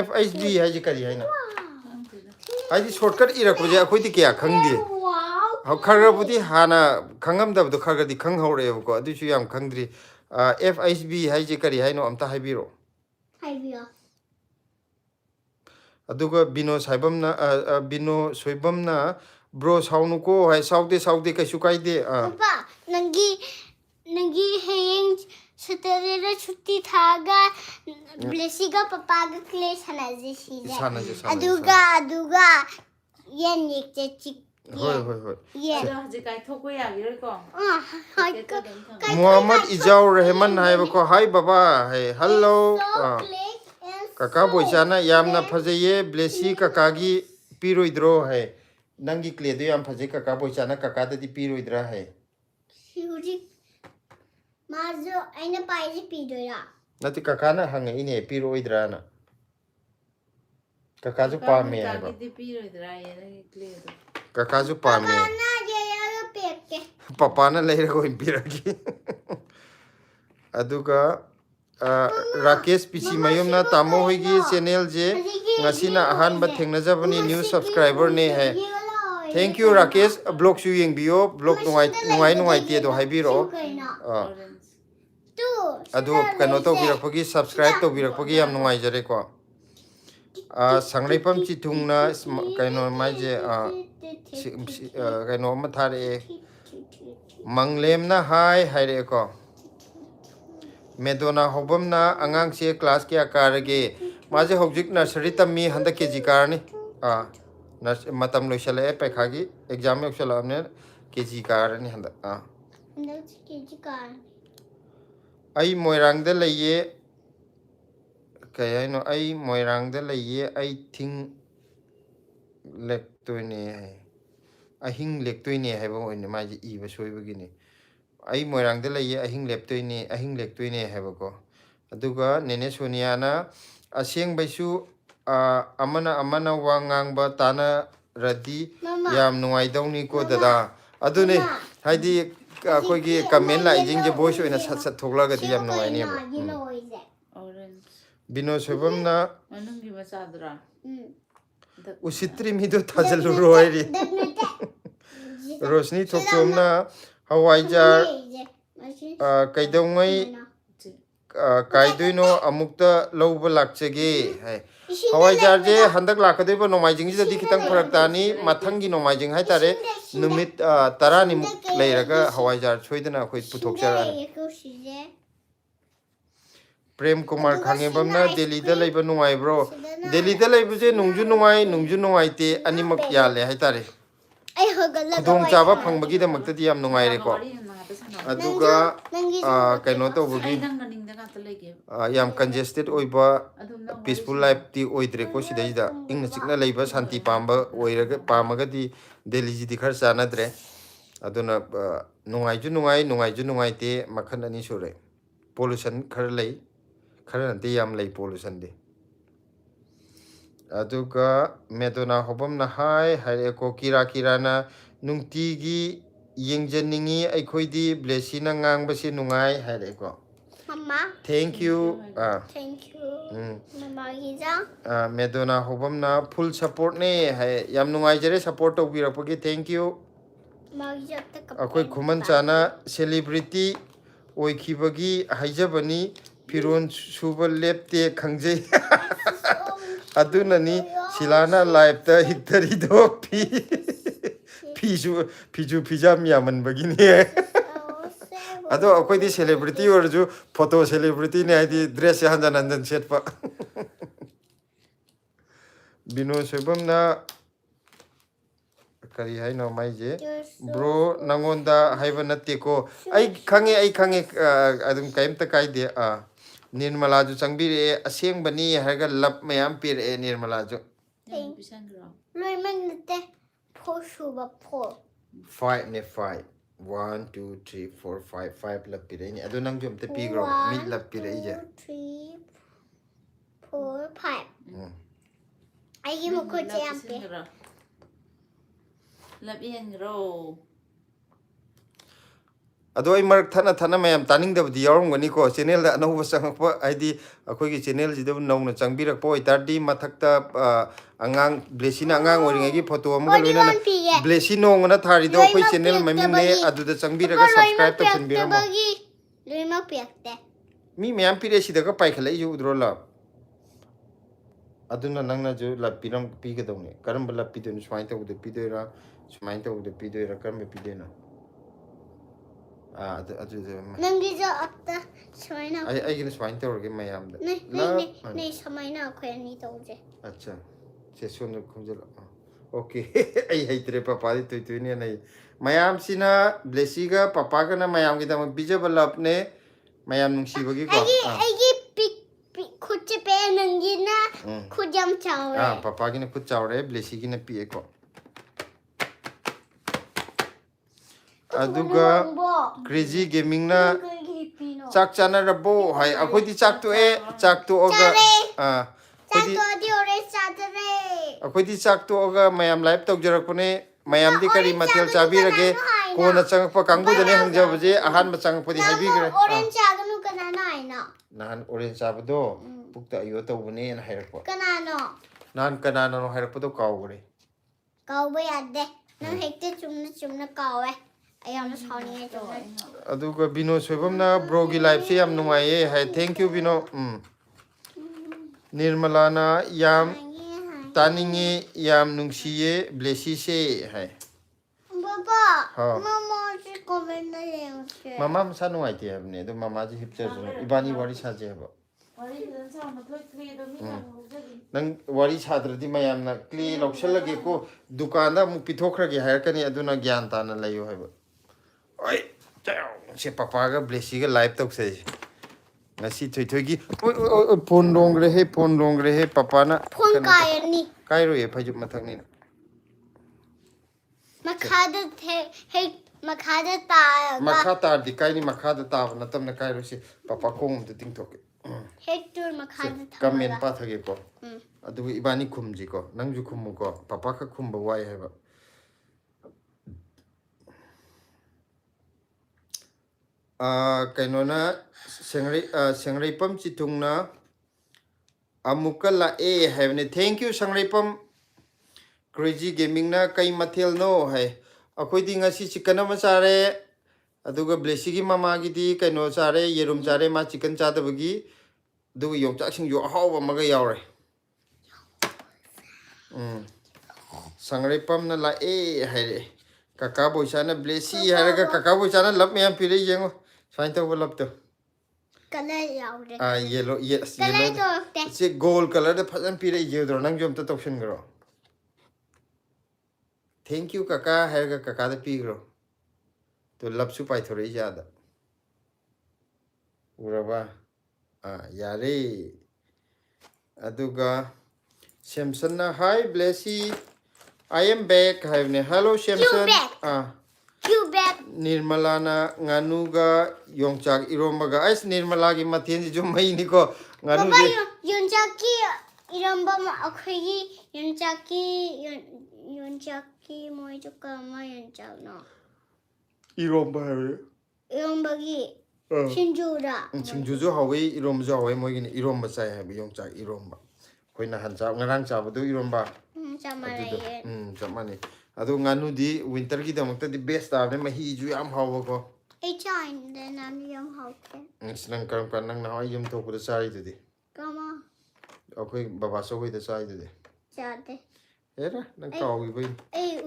FHB hai ji kari hai na ai di shortcut ira ko je akoi di kya khangdi how khara budi hana khangam da bu khara di khang hore ko adu chu yam khangdri FHB hai ji kari hai no amta hai biro hai bio aduga bino saibam na bino soibam na bro saunu ko hai saude kai sukai de papa nangi heng Saturday ra chutti thaga blessy ga papa ga clay sanaje Sanaje. aduga yen yek che chik hoi yeah Haji kai thoko ya gi ko. hai Muhammad Ijaur Rahman hai ko hi baba hai hello kaka boichana yamna phajaye blessy kaka gi piroidro hai nangi clay do yam phajai kaka boichana kaka da di piroidra hai Huji mazo aina paiji pidoya nati kaka na hanga ine piroidra na kaka ju pa me hai ba Di piro idra ye clear. kaka ju pa me na je ya peke papa na leira ko impiragi aduga Rakesh Pichi Mayumna Tamo Hoigi channel je ngasina ahanba thengnajabani new subscriber ne hai. Thank you Rakesh. Blog shu yengbio blog nungai te do haibiro. Adu kano to birakpagi subscribe to birakpagi yam nungai jare ko. Sangraipam chitungna kano maije kano mathare Manglemna hai haire ko. Medona hobamna angang se class kya karage maje hojik nursery tammi handa kg karni matam loisale pekhagi exam yoksala amne kg karni handa kg kar ai moirang de leye kaya no ai moirang de leye ai thing lektoine hai ahing lektoine hai bo ne maje I ba soibagini ai moirang de leye ahing leptoine hai ba ko aduga nene sonia na aseng baisu amana wangang ba tana radi yam nungai dawni ko dada adune haidi koi gi comment la jing je voice oina sat thokla ga yam nungai ne Orange. bino sebam na Manungi masadra. usitri mi do tajalu roiri rosni thokchom na hawai jar kaidongai kaidino amukta lawba lakchege hai hawai jar je handak lakadeba nomaijing ji di khitang pharak ni mathangi nomaijing hai tare numit 10 ni muk leiraga hawai jar choidana khoi puthok jar Prem Kumar Khangebam na Delhi da leiba nungai bro Delhi da leiba je nungju nungai te animak yale hai tare khudong chaba phangbagi da makta di yam nungai re ko aduga kaino to bugi yam congested oiba peaceful life ti oidre ko sidai da ingna chikna leiba shanti pamba oiraga pamaga di Delhi ji di khar chana dre aduna nungai ju nungai te makhan ani sure pollution khar lei khar nante yam lei pollution de aduga medona hobam na hai hare ko kira na nungti gi yengjaningi aikhoidi blessy na ngang ba se nungai hare ko Mama thank you thank you mama giza medona hobam na full support ne hai yam nungai jare support to birakpagi thank you magiza ta akoi khuman chana celebrity oikhibagi haijabani firon suba lepte khangjei adunani silana live ta hittari do pijam yaman bagini ado akoi di celebrity orju photo celebrity ne di dress hanjan set pa bino sebam na kari hai no mai je bro nangonda haiba natte ko ai khange adum kaim ta kai de Nirmala ju changbire aseng bani harga lap mayam pir Nirmala ju Loiman nate 4 suba 4 5 ne 5 1 2 3 4 5 lap pir ni adu nang jom te pi gro mi lap pir je 3 4 5 ai gi mo ko che ampe Lap yen ro. ado ai mark thana mayam taning da di yarum gani ko channel da no wasang pa id akoi gi channel ji da no na changbirak po itardi mathakta angang blessy na angang oringa gi photo am ga loina blessy no ngana thari do koi channel mamim ne adu da changbiraga subscribe to chinbiram loima piakte mi mayam pire si da ka pai khalai ju udro la aduna nangna ju la piram pi ga done karam bala pi do swai ta ude pi do ra swai ta ude pi do ra karam pi de na Nangi jo apta swaina ai gina swine to ge mayam da ne samaina khani toje acha se son khumjal okay ai haitre papa di tu ni nai mayam sina blessy ga papa ga na mayam gi da bijabal apne mayam nungsi bagi ko ai gi khuche pe nangi na khujam chawe papa gi na khut chawre blessy gi na pi ko aduga crazy gaming na chak chana rabo hai akoi di chak to oga akoi di chak to oga mayam live tok jarak pune mayam di kari matel chabi rage ꯐꯣꯟꯅ ꯆꯪꯉꯛꯄ ꯀꯥꯡꯕꯨꯗꯅꯦ ꯍꯪꯖꯕꯁꯦ ꯑꯍꯥꯟꯕ ꯆꯪꯉꯛꯄꯗꯤ ꯍꯥꯏꯕꯤꯈ꯭ꯔꯦ orange chaganu kanana aina. ꯅꯍꯥꯟ orange ꯆꯥꯕꯗꯣ ꯄꯨꯛꯇ ꯑꯌꯣ ꯇꯧꯕꯅꯦꯅ ꯍꯥꯏꯔꯛꯄ Kanano. ꯅꯍꯥꯟ ꯀꯅꯥꯅꯅꯣ ꯍꯥꯏꯔꯛꯄꯗꯣ ꯀꯥꯎꯈ꯭ꯔꯦ Kauba yadde. Nang hekte chumna kawe. Ayana sawni chumna. ꯑꯗꯨꯒ ꯕꯤꯅꯣ ꯁꯣꯏꯕꯝꯅ ꯕ꯭ꯔꯣꯒꯤ ꯂꯥꯏꯐꯁꯦ ꯌꯥꯝ ꯅꯨꯡꯉꯥꯏꯌꯦ ꯍꯥꯏ ꯊꯦꯡꯛ ꯌꯨ ꯕꯤꯅꯣ ꯅꯤꯔꯃꯂꯥꯅ ꯌꯥꯝ ꯇꯥꯅꯤꯡꯉꯦ ꯌꯥꯝ ꯅꯨꯡꯁꯤꯌꯦ ꯕ꯭ꯂꯦꯁꯤꯁꯦ ꯍꯥꯏ Baba. ꯍꯥꯎ Mama si comment na yengse. ꯃꯃꯥ ꯃꯁꯥ ꯅꯨꯡꯉꯥꯏꯇꯦ ꯍꯥꯏꯕꯅꯦ ꯑꯗꯣ ꯃꯃꯥꯁꯦ ꯍꯤꯞꯆꯔꯁꯨꯅ ꯏꯕꯥꯅꯤ ꯋꯥꯔꯤ ꯁꯥꯖꯩ ꯍꯥꯏꯕ ꯅꯪ ꯋꯥꯔꯤ ꯁꯥꯗ꯭ꯔꯗꯤ ꯃꯌꯥꯝꯅ ꯀ꯭ꯂꯦ ꯂꯧꯁꯜꯂꯒꯦꯀꯣ ꯗꯨꯀꯥꯟꯗ ꯑꯃꯨꯛ ꯄꯤꯊꯣꯛꯈ꯭ꯔꯒꯦ ꯍꯥꯏꯔꯛꯀꯅꯤ ꯑꯗꯨꯅ ꯒ꯭ꯌꯥꯟ ꯇꯥꯅ ꯂꯩꯌꯨ ꯍꯥꯏꯕ ꯍꯣꯏ ꯁꯦ ꯄꯄꯥꯒ ꯕ꯭ꯂꯦꯁꯤꯒ live ꯇꯧꯁꯩꯁꯦ ngasi thoi thoi gi phone longre he papa na Phone kayani. kairo ye phaju mathak ni Makhada he makhada ta. makha tar di kai ni makha da ta na tam na kairo se papa kong de ting thok Hector makhada ta. comment pa thage ko adu ibani khumji ko nang ju khum ko papa kha khum ba wai he ba kaino na sengrai pam chitung na amuka la e have ne thank you sengrai pam crazy gaming na kai mathel no hai akoi di ngasi chicken ma chare aduga blessy gi mama gi di kaino chare yerum chare ma chicken cha da bagi du yongchak sing yo haw ba ma ga yaw re sengrai pam na la e hai re kaka boisa na blessy hai ga kaka boisa na lap me am pire yengo sain to lap to Color yaude. yellow yes Color yellow to. se gold color da phajan pire ye dro nang jom ta toksin gro thank you kaka hai ga kaka da pi gro to lap su pai thore ja da uraba yare aduga samson na hi blessy I am back have ne hello samson You back. Nirmala na nganuga yongchak irombaga ais Nirmala gi mathen ji jumai ni ko nganu Baba ji yunchaki iramba ma akhigi yunchaki moi chuka ma yunchak no. iromba ha Iramba gi shinjura. singju jo hawe irom jo hawe moi gi iromba chai ha yongchak iromba koina hancha ngarang cha bu iromba Samare. chamani adu nganu di winter gi damakta di best ta ne mahi ju yam hawa ko Chain then I'm young house. sinang karam kan nang na yum to ku da chai du di Kama akoi baba so hoi da chai du di chate. era nang kaw gi bai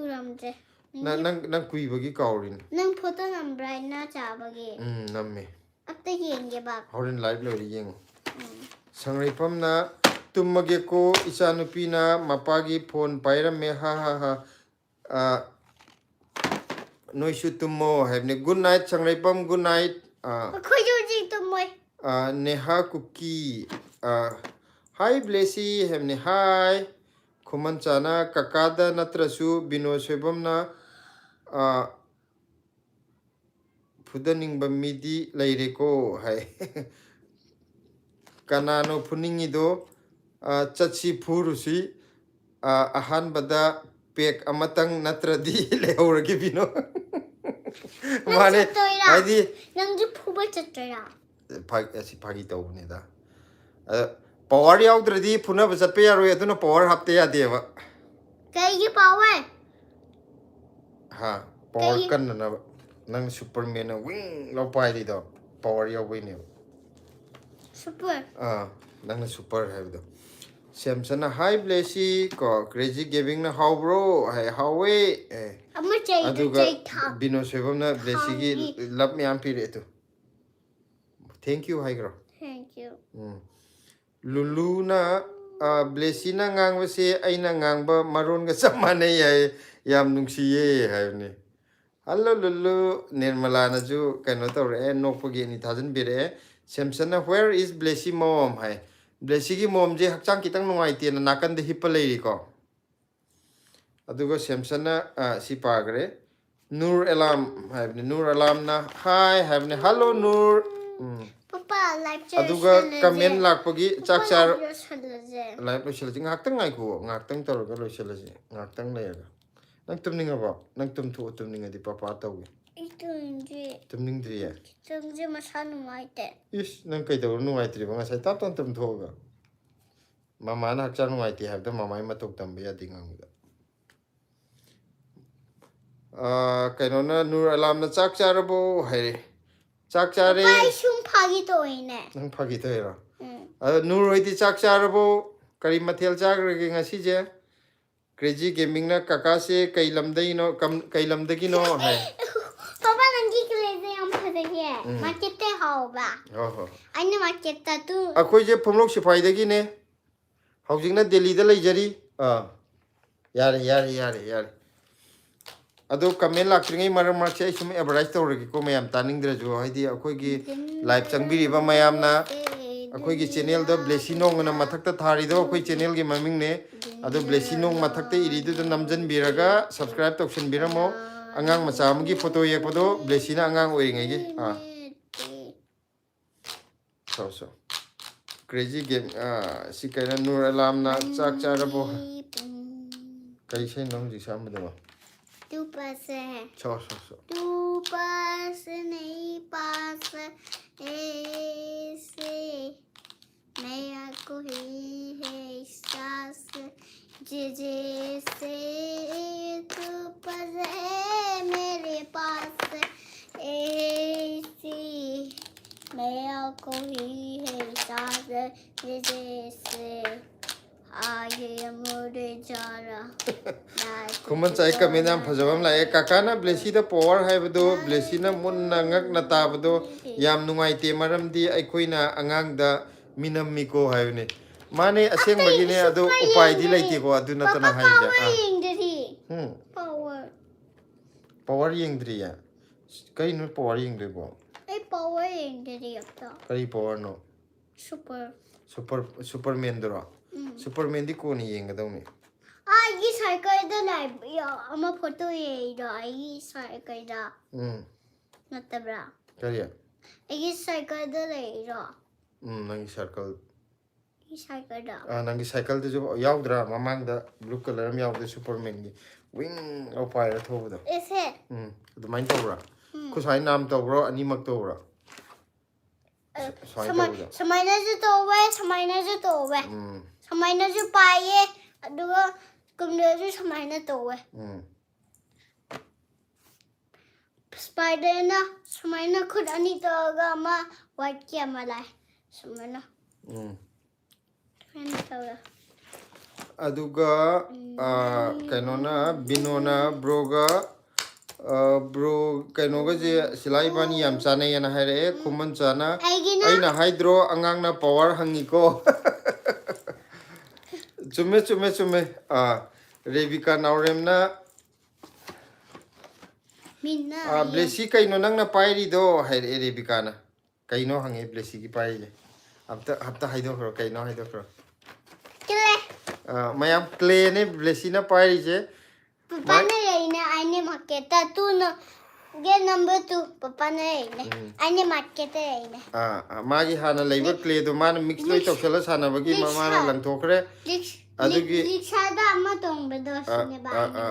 Uramje. nang kui bagi kawrin Nang photo number na chabagi. namme Atta yenge ba. horin live lo ri yeng sangrai pam na tummage ko isa nupi na mapagi phone pairam me ha noi shu tummo have ne good night sangrai pam good night Khoi ju ji tum moi. neha kuki hi blessy have ne hi khuman chana kakada natrasu bino sebam na fudaning ba midi leire ko hai kanano funingi do chachi furusi ahan bada pek amatang natradi leuragi bino mane aidi Nang ju phuba chatra. asi phagi tawne da power yaudradi phuna ba chatpe yaro aduna power hapte ya deva Kai gi power. ha power kan na nang superman na wing lo pai di do power yawi ne Super. nang super have do Samson na hi blessy ko crazy giving na how bro hai how we Amma chai aduga tha. bino sebam na blessy gi love me am pire to thank you hai gro Thank you. lulu na blessy na ngang ba se ai na ngang ba maron ga samane ai yam nungsiye hai ne hello lulu nirmala na ju kaino tawre nokpagi ni thajan bire Samson na where is blessy mom hai blessy gi mom je hakchang kitang nungai te na nakan de hipalei ko aduga Samson na si pagre nur alarm have ne nur alarm na hi have ne hello nur Papa live aduga comment lakpagi chak char live live lo shil ngak tang ngai ko ngak tang tor ga lo shil ji ngak tang le ga nang tum ninga ba nang tum thu tum ninga di papa taw tumningdriye Tumje masanu maite. is nang kai daw nuai tri banga sai tap ton tum thoga mama na hakchar nuai ti habda mama ma tok tam ya dingang da kaino na nur alam na chak charabo hai chak chare Pai sum phagi to ine. nang phagi to era nur hoi ti chak charabo kari mathel chak re ngasi je crazy gaming na kaka se kai lamdai no kai lamdagi no hai Papa nangi crazy am phagi market te hao ba. ho Aine market ta tu. akhoi je phomlok sifai dagi ne haujing na delhi da leijari yare ado comment lakringai maram mark se sum advertise tawragi ko mayam taning draju haidi akhoi gi live changbiri ba mayam na akhoi gi channel da blessy nong na mathak ta thari do akhoi channel gi maming ne ado blessy nong mathak te iri du namjan biraga subscribe toksin biramo angang macha amgi photo yekpodo blessy na angang oiringai gi so crazy game si kaina nur alam na chak charabo kai sai nong ji sam do Tu pass hai. so Tu pass nahi pass ऐसे नया कोई है सास जैसे तू पर है मेरे पास ऐसी नया कोई है सास जैसे आगे मुड़े जा रहा kuman chai comment am phajawam la e kakana blessy da power haibado blessy na mun na ngak na tabado yam nungai te maram di aikoina angang da minam miko haibne mane aseng bagi ne ado upai di laiti ko adu na tana haija power power yengdri ya kai no power yengdri bo power yengdri apta kai power no superman dro superman di ko ni yengadaw ni ये cycle दा live या अमा photo ये दा ये cycle दा नतबरा kariya ये cycle दा ले दा nangi circle ये साइकिल दा nangi cycle de jo yaudra mamang da blue color am yaud superman gi wing au fire thobo da ऐसे du main tawra khu sai nam tawro ani mak tawra समय ना जो तो वे समय ना जो पाए अदुगा कुमने जो समय ना तो वे स्पाइडर ना समय ना खुद अनी तो गा मा वाइट किया मलाई समय ना फ्रेंड तो गा aduga kaino na binona broga bro kaino ga je silai bani yam chane yana haire khuman chana aina haidro angang na power hangi ko chume rebika naurem na मिन्ना blessy kaino nang na pairi do haire rebika na kaino hangi blessy ki pairi hafta haido kro kaino haido kro चले mayam clay ne blessy na pairi je पापा ने लेने आने market तू न ये number 2 पापा ने लेने आने मार्केट लेने magi hana leiba clay do man mix loi toksala sana bagi mama na lang thokre adugi rickshaw दा अम्मा तोंग बेदो सिने बाने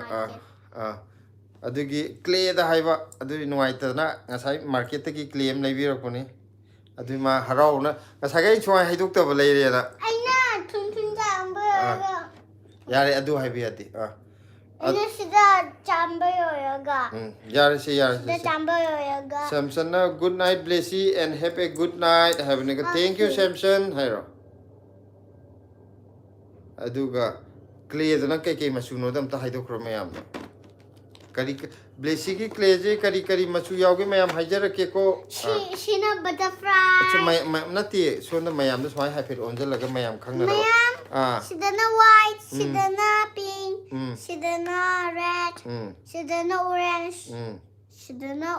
adugi clay da haiba adui nuai ta na ngasai market ki claim leibi rakoni adui ma harau na ngasai gai choi haiduk ta ba leire na आइना थुन जा अंबर yare adu haibi ati इने सीधा चांबर होएगा yare सीधा se चांबर होएगा Samson na good night blessy and have a good night have a thank you Samson hairo aduga clay da na kai masu no dam ta haiduk ro mayam kari blessy ki clay je kari masu yauge mayam haijara ke ko Sheena butterfly अच्छा नती सोना mayam da swai happy on jala ga mayam khangna mayam sidana white sidana pink sidana red sidana orange sidana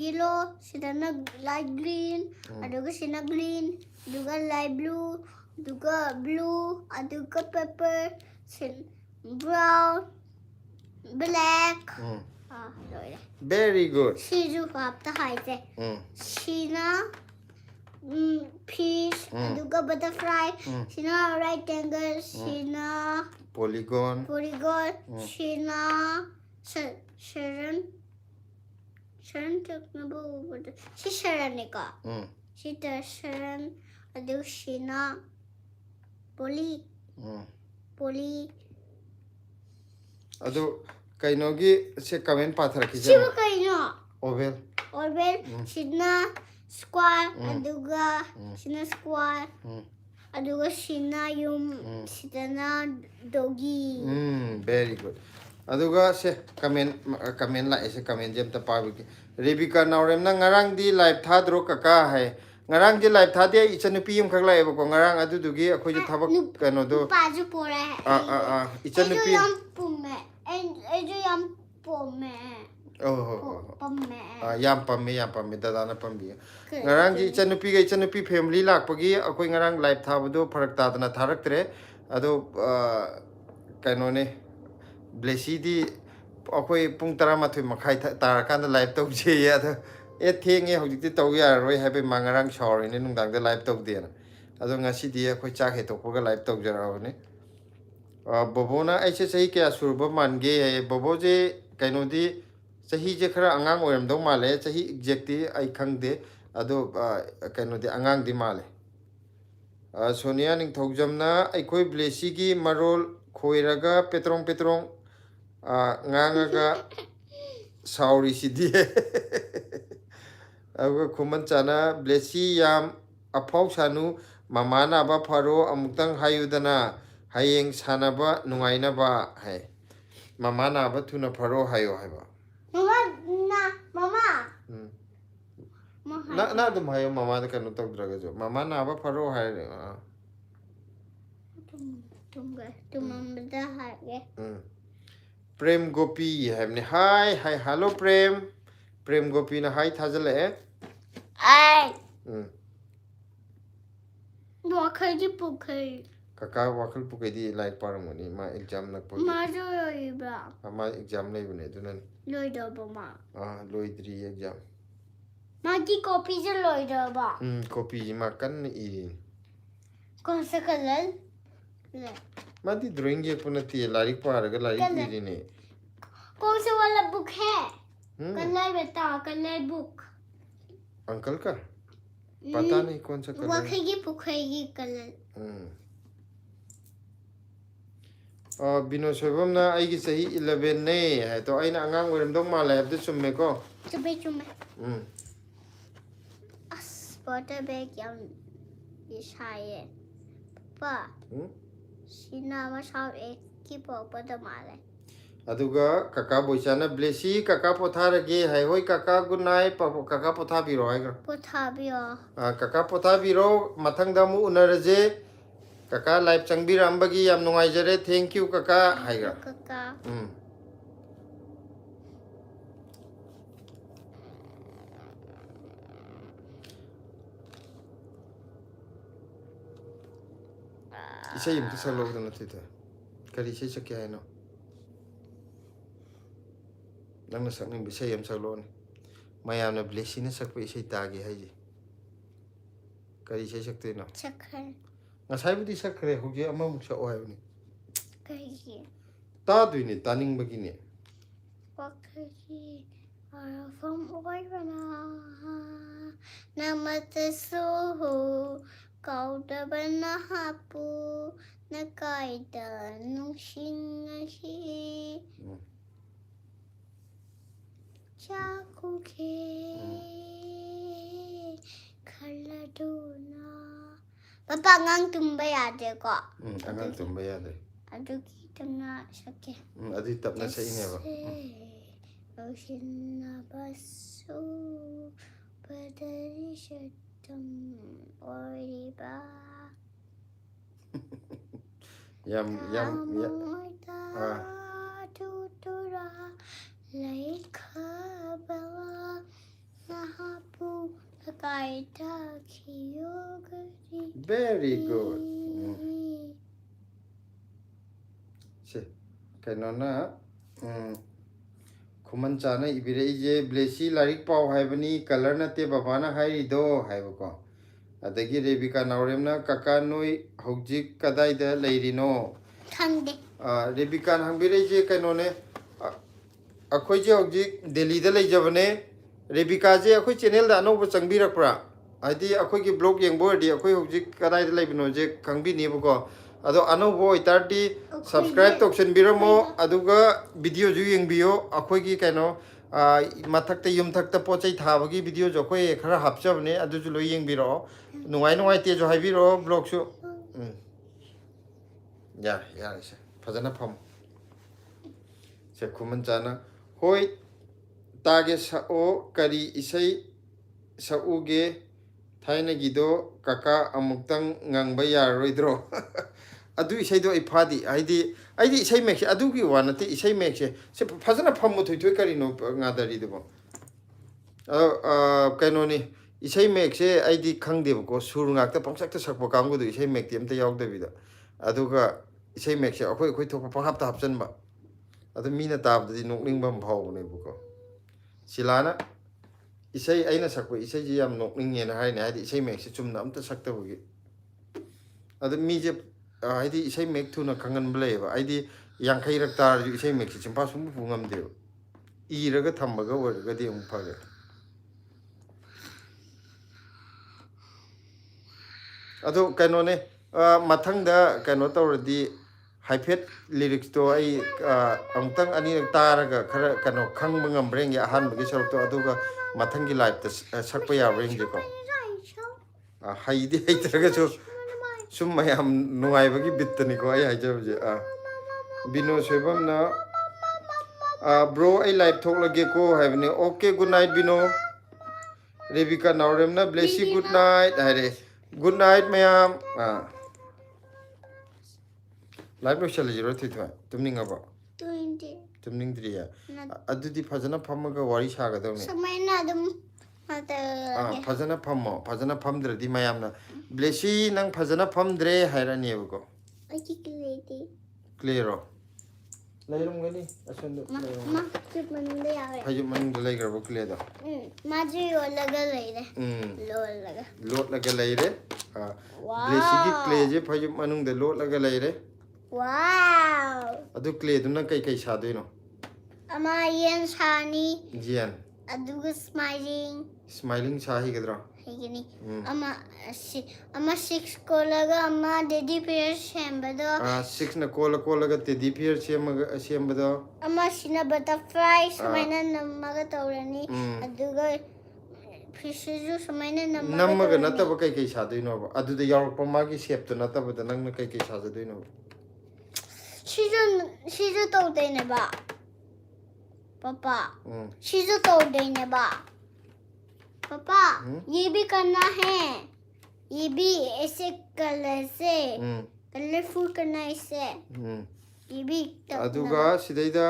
yellow sidana light green aduga sina green aduga light blue aduga blue aduga purple brown black very good Shizu hafta haite Shina fish aduga butterfly Shina rectangle Shina polygon Shina Sharon Sharon ꯊꯛꯅꯕ ꯎꯕꯗ ꯁꯤ ꯁꯔꯟꯅꯤꯀꯣ ꯁꯤꯗ ꯁꯔꯟ ꯑꯗꯨꯒ ꯁꯤꯅ poly poly ꯑꯗꯨ ꯀꯩꯅꯣꯒꯤ ꯁꯦ ꯀꯃꯦꯟ ꯄꯥꯊꯔꯛꯈꯤꯁꯦ ꯁꯤꯕꯨ ꯀꯩꯅꯣ ꯑꯣꯚꯦꯜ ꯑꯣꯔꯕꯦꯜ ꯁꯤꯅ ꯁ꯭ꯀ꯭ꯋꯥꯔ ꯑꯗꯨꯒ ꯁꯤꯅ ꯁ꯭ꯀ꯭ꯋꯥꯔ ꯑꯗꯨꯒ ꯁꯤꯅ ꯌꯨꯝ ꯁꯤꯗꯅ ꯗꯣꯒꯤ ꯚꯦꯔꯤ ꯒꯨꯗ ꯑꯗꯨꯒ ꯁꯦ ꯀꯃꯦꯟ ꯂꯥꯛꯑꯦꯁꯦ ꯀꯃꯦꯟꯁꯦ ꯑꯝꯇ ꯄꯥꯕꯤꯒꯦ ꯔꯦꯕꯤꯀꯥ ꯅꯥꯎꯔꯦꯝꯅ ꯉꯔꯥꯡꯗꯤ ꯂꯥꯏꯚ ꯊꯥꯗ꯭ꯔꯣ ꯀꯀꯥ ꯍꯥꯏ ꯉꯔꯥꯡꯗꯤ ꯂꯥꯏꯚ ꯊꯥꯗꯦ ꯑꯩ ꯏꯆꯟꯅꯨꯄꯤ ꯑꯃꯈꯛ ꯂꯥꯛꯑꯦꯕꯀꯣ ꯉꯔꯥꯡ ꯑꯗꯨꯗꯨꯒꯤ ꯑꯩꯈꯣꯏꯁꯨ ꯊꯕꯛ ꯀꯩꯅꯣꯗꯣ ꯅꯨꯄꯥꯁꯨ ꯄꯣꯔꯛꯑꯦ ꯏꯆꯟꯅꯨꯄꯤ ꯌꯥꯝ ꯄꯨꯝꯃꯦ ꯑꯩꯁꯨ ꯌꯥꯝ ꯄꯣꯝꯃꯦ ꯄꯝꯃꯦ ꯌꯥꯝ ꯄꯝꯃꯦ ꯗꯗꯥꯅ ꯄꯝꯕꯤꯌꯦ ꯉꯔꯥꯡꯁꯤ ꯏꯆꯟꯅꯨꯄꯤ ꯐꯦꯃꯤꯂꯤ ꯂꯥꯛꯄꯒꯤ ꯑꯩꯈꯣꯏ ꯉꯔꯥꯡ ꯂꯥꯏꯚ ꯊꯥꯕꯗꯣ ꯐꯔꯛ ꯇꯥꯗꯅ ꯊꯥꯔꯛꯇ꯭ꯔꯦ ꯑꯗꯣ ꯀꯩꯅꯣꯅꯦ ꯕ꯭ꯂꯦꯁꯤꯗꯤ ꯑꯩꯈꯣꯏ ꯄꯨꯡ 11:30 ꯇꯥꯔꯀꯥꯟꯗ ꯂꯥꯏꯚ ꯇꯧꯖꯩꯌꯦ ꯑꯗꯣ ꯊꯦꯡꯉꯦ ꯍꯧꯖꯤꯛꯇꯤ ꯇꯧ ꯌꯥꯔꯔꯣꯏ ꯍꯥꯏꯕꯩ ꯃꯥ ꯉꯔꯥꯡ ꯁꯥꯎꯔꯤꯅꯦ ꯅꯨꯡꯗꯥꯡꯗ ꯂꯥꯏꯚ ꯇꯧꯗꯦꯅ ꯑꯗꯣ ꯉꯁꯤꯗꯤ ꯑꯩꯈꯣꯏ ꯆꯥꯛ ꯍꯦꯛꯇꯣꯛꯄꯒ ꯂꯥꯏꯚ ꯇꯧꯖꯔꯛꯑꯕꯅꯤ ꯕꯣꯕꯣꯅ ꯑꯩꯁꯦ ꯆꯍꯤ ꯀꯌꯥ ꯁꯨꯔꯕ ꯃꯥꯟꯒꯦ ꯍꯥꯏꯌꯦ ꯕꯣꯕꯣꯁꯦ ꯀꯩꯅꯣꯗꯤ ꯆꯍꯤꯁꯦ ꯈꯔ ꯑꯉꯥꯡ ꯑꯣꯏꯔꯝꯗꯧ ꯃꯥꯜꯂꯦ ꯆꯍꯤ ꯑꯦꯛꯖꯦꯛꯇꯤ ꯑꯩ ꯈꯪꯗꯦ ꯑꯗꯣ ꯀꯩꯅꯣꯗꯤ ꯑꯉꯥꯡꯗꯤ ꯃꯥꯜꯂꯦ ꯁꯣꯅꯤꯌꯥ ꯅꯤꯡꯊꯧꯖꯝꯅ ꯑꯩꯈꯣꯏ ꯕ꯭ꯂꯦꯁꯤꯒꯤ ꯃꯔꯣꯜ ꯈꯣꯏꯔꯒ ꯄꯦꯇ꯭ꯔꯣꯡ ꯉꯥꯡꯉꯒ ꯁꯥꯎꯔꯤꯁꯤꯗꯤ ꯑꯗꯨꯒ ꯈꯨꯃꯟ ꯆꯥꯅ ꯕ꯭ꯂꯦꯁꯤ ꯌꯥꯝ ꯑꯐꯥꯎ ꯁꯥꯅꯨ ꯃꯃꯥ ꯅꯥꯕ ꯐꯔꯣ ꯑꯃꯨꯛꯇꯪ ꯍꯥꯏꯌꯨꯗꯅ ꯍꯌꯦꯡ ꯁꯥꯟꯅꯕ ꯅꯨꯡꯉꯥꯏꯅꯕ ꯍꯥꯏ ꯃꯃꯥ ꯅꯥꯕ ꯊꯨꯅ ꯐꯔꯣ ꯍꯥꯏꯌꯣ ꯍꯥꯏꯕ ꯃꯃꯥ ꯅꯪ ꯑꯗꯨꯝ ꯍꯥꯏꯌꯣ ꯃꯃꯥꯗ ꯀꯩꯅꯣ ꯇꯧꯗ꯭ꯔꯒꯁꯨ ꯃꯃꯥ ꯅꯥꯕ ꯐꯔꯣ ꯍꯥꯏꯔꯦ ꯇꯨꯝꯃꯝꯕꯗ ꯍꯥꯏꯒꯦ ꯄ꯭ꯔꯦꯝ ꯒꯣꯄꯤ ꯍꯥꯏꯕꯅꯤ ꯍꯥꯏ ꯍꯜꯂꯣ ꯄ꯭ꯔꯦꯝ ꯒꯣꯄꯤꯅ ꯍꯥꯏ ꯊꯥꯖꯤꯜꯂꯛꯑꯦ ꯋꯥꯈꯜꯒꯤ ꯄꯨꯈꯩ ꯀꯀꯥ ꯋꯥꯈꯜ ꯄꯨꯀꯩꯗꯤ ꯂꯥꯏꯔꯤꯛ ꯄꯥꯔꯝꯒꯅꯤ ꯃꯥ ꯑꯦꯛꯖꯥꯝ ꯅꯛꯄꯒꯤ ꯃꯥꯁꯨ ꯂꯣꯏꯕ꯭ꯔꯥ ꯃꯥ ꯑꯦꯛꯖꯥꯝ ꯂꯩꯕꯅꯦ ꯑꯗꯨꯅꯅꯤ ꯂꯣꯏꯗꯕ ꯃꯥ ꯂꯣꯏꯗ꯭ꯔꯤ ꯑꯦꯛꯖꯥꯝ मागी कॉपी से लोइडबा कॉपी मा कन्न इरिन कौन सा कलर मादी ड्राइंग ये पुनती लारिक पारगा लारिक इरिने कौन सा वाला बुक है कलर बता कलर बुक अंकल का पता नहीं कौन सा कलर वखेगी पुखेगी कलर बिनो सोबमना आइगी सही 11 ने है तो आइना अंगांग ओरमदो माले हबदे चुम्मे को चुम्मे Water bag yang saya, Papa. Sina masal keep up the male. Aduga kaka boisana blessy kaka potharage hai hoi kaka good night papa kaka pothabiro haiga Pothabiro kaka pothabiro mathangda mu unaraje kaka live changbirambagi yam nungaijare thank you kaka haiga kaka Isay yung tisalo ko na tita. Kali isay sa kaya no. Nang nasak ng bisay yung salo ni. Mayam na blessy na sakpa isay tagi hay di. Kali isay sakto no. Sakre. Ngasay mo di sakre hugi ama muk sa ohay ni. Kaya. Tado ni taning bagini. Wakati from oy bana namataso kau da bana hapu nakaida nung shingashi chakuke kaladuna Papa ngang tumba yade ko Angang tumba yade Adu kita nga sakit Adu tap na sa inyo ba Ocean baso padari shatam oriba Yam tutura laikhabala nahapu nakaita kiyogari Very good Se kanona Kuman chana ibire je blessy larik pau haibani color na te babana hai do haibako adagi rebika nauremna kaka noi hojik kadai da leirino khande rebika hangbire je kanone akhoi je hojik delhi da leijabane Rebecca je akhoi channel da no changbi rakpra adi akhoi ki blog yeng bo di akhoi hojik kadai da laibino je khangbi ni buko ado ano bo itardi subscribe toksen biramo aduga video ju yeng biyo akhoi ki kaino mathak te yum thak ta pochai thabagi video jo khoi khara hapchabne adu ju lo yeng biro nungai te jo hai biro blog su ya se phajana pham se khuman chana hoi तागे सओ करी इसै सऊगे थाइना गिदो काका अमुक्तंग ngang यारोइद्रो अदु इसैदो आई फादी आइदी इसै मेक्से अदुगी वानते इसै मेक्से से फजना फमु थुइ करिनो ngaदरी दबो कैनोनी इसै मेक्से आइदी खंगदेबको सुर ngakta pangsak ta sakpo kamgu du इसै मेक्ति amta यावदबिदा अदुगा इसै मेक्से अखोइ अखोइ थोप पहापता हपचनबा अदु मीना ताबदि नोकनिंगबम भावने बुको Silana isai aina sakpo isai ji yam nokning yen hai ne hadi isai mek se chumna amta sakta bugi adu mi je hadi isai mek thu na khangan blai ba aidi yang khai rak tar ju isai mek se chimpa sum bu ngam de I raga thamba ga wor ga de um phage adu kaino ne mathang da kaino tawradi haipet lyrics to ai amtang ani taraga khara kano khang mangam breng ya han bagi sarok to aduga mathangi live ta sakpa ya breng je ko haidi haitaraga so sum mayam nuai bagi bittani ko ai haijab je bino sebam na bro ai live thok lage ko have ne okay good night bino Rebecca naurem na blessy good night hare good night mayam Live lo chala jiro thithwa tumning aba tumning driya adudi phajana phammaga wari saga dawne samaina adum mata phajana phamdradi mayamna blessy nang phajana phamdre hairani buko aji kledi clear lairum gani asundu ma chupmande yawe phaju man lai garbo clear da maji olaga leire lot laga leire blessy gi clay je phaju manung de lot laga leire Wow! Adu clay duna kai sadoino Ama yen sani jian aduga smiling sahi gadra higini ama 6 kolaga ama dedi pair shembado 6 na kola ga teddy pair shembado ama sina butterfly samaina namaga tawrani aduga fishizu samaina namaga nataba kai sadoino adu da york pamagi shape to nataba da nang kai sadoino She's told in about Papa. She's told in about Papa. Ye be करना है ये भी ऐसे colour से colourful करना ऐसे ये भी अदुगा सिदैदा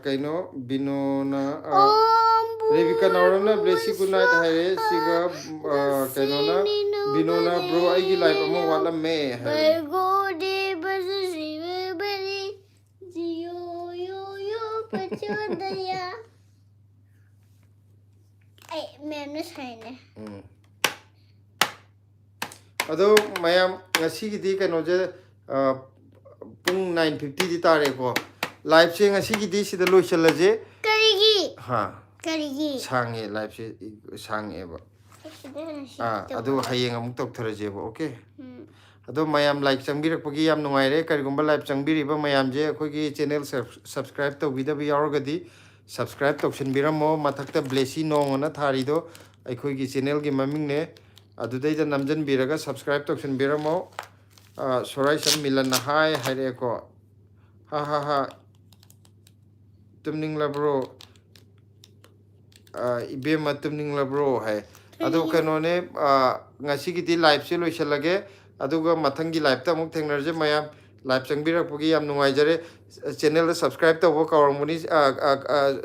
कइनो बिनोना Rebecca naurana blessy good night hare siga कइनो ना बिनोना bro आइगी लाइफ अमो वाला me Pachudaya. Ay, ma'am na sayne. Ado mayam ngasi gidi kano je pung 9:50 di tare ko live se ngasi gidi sida loisala je Karigi. ha Karigi. sange live se sange ba ado hayeng amuk tok thara je ba okay ado mayam like changbirak pagi yam nungai re karigumba live changbiri ba mayam je khoi gi channel subscribe to vida bi yarogadi subscribe toksin biramo mathakta blessy nong na thari do khoi gi channel gi maming ne adu dai da namjan biraga subscribe toksin biramo sorai sam milan na hai haire ko ha tumning la bro ibe ma tumning la bro hai adu kanone ngasi gi live se loisalage aduga mathangi live ta muk thengnarje mayam live changbirakpagi yam nungaijare channel da subscribe tawbo kawrangmuni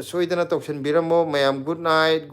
soidana toksen biramo mayam good night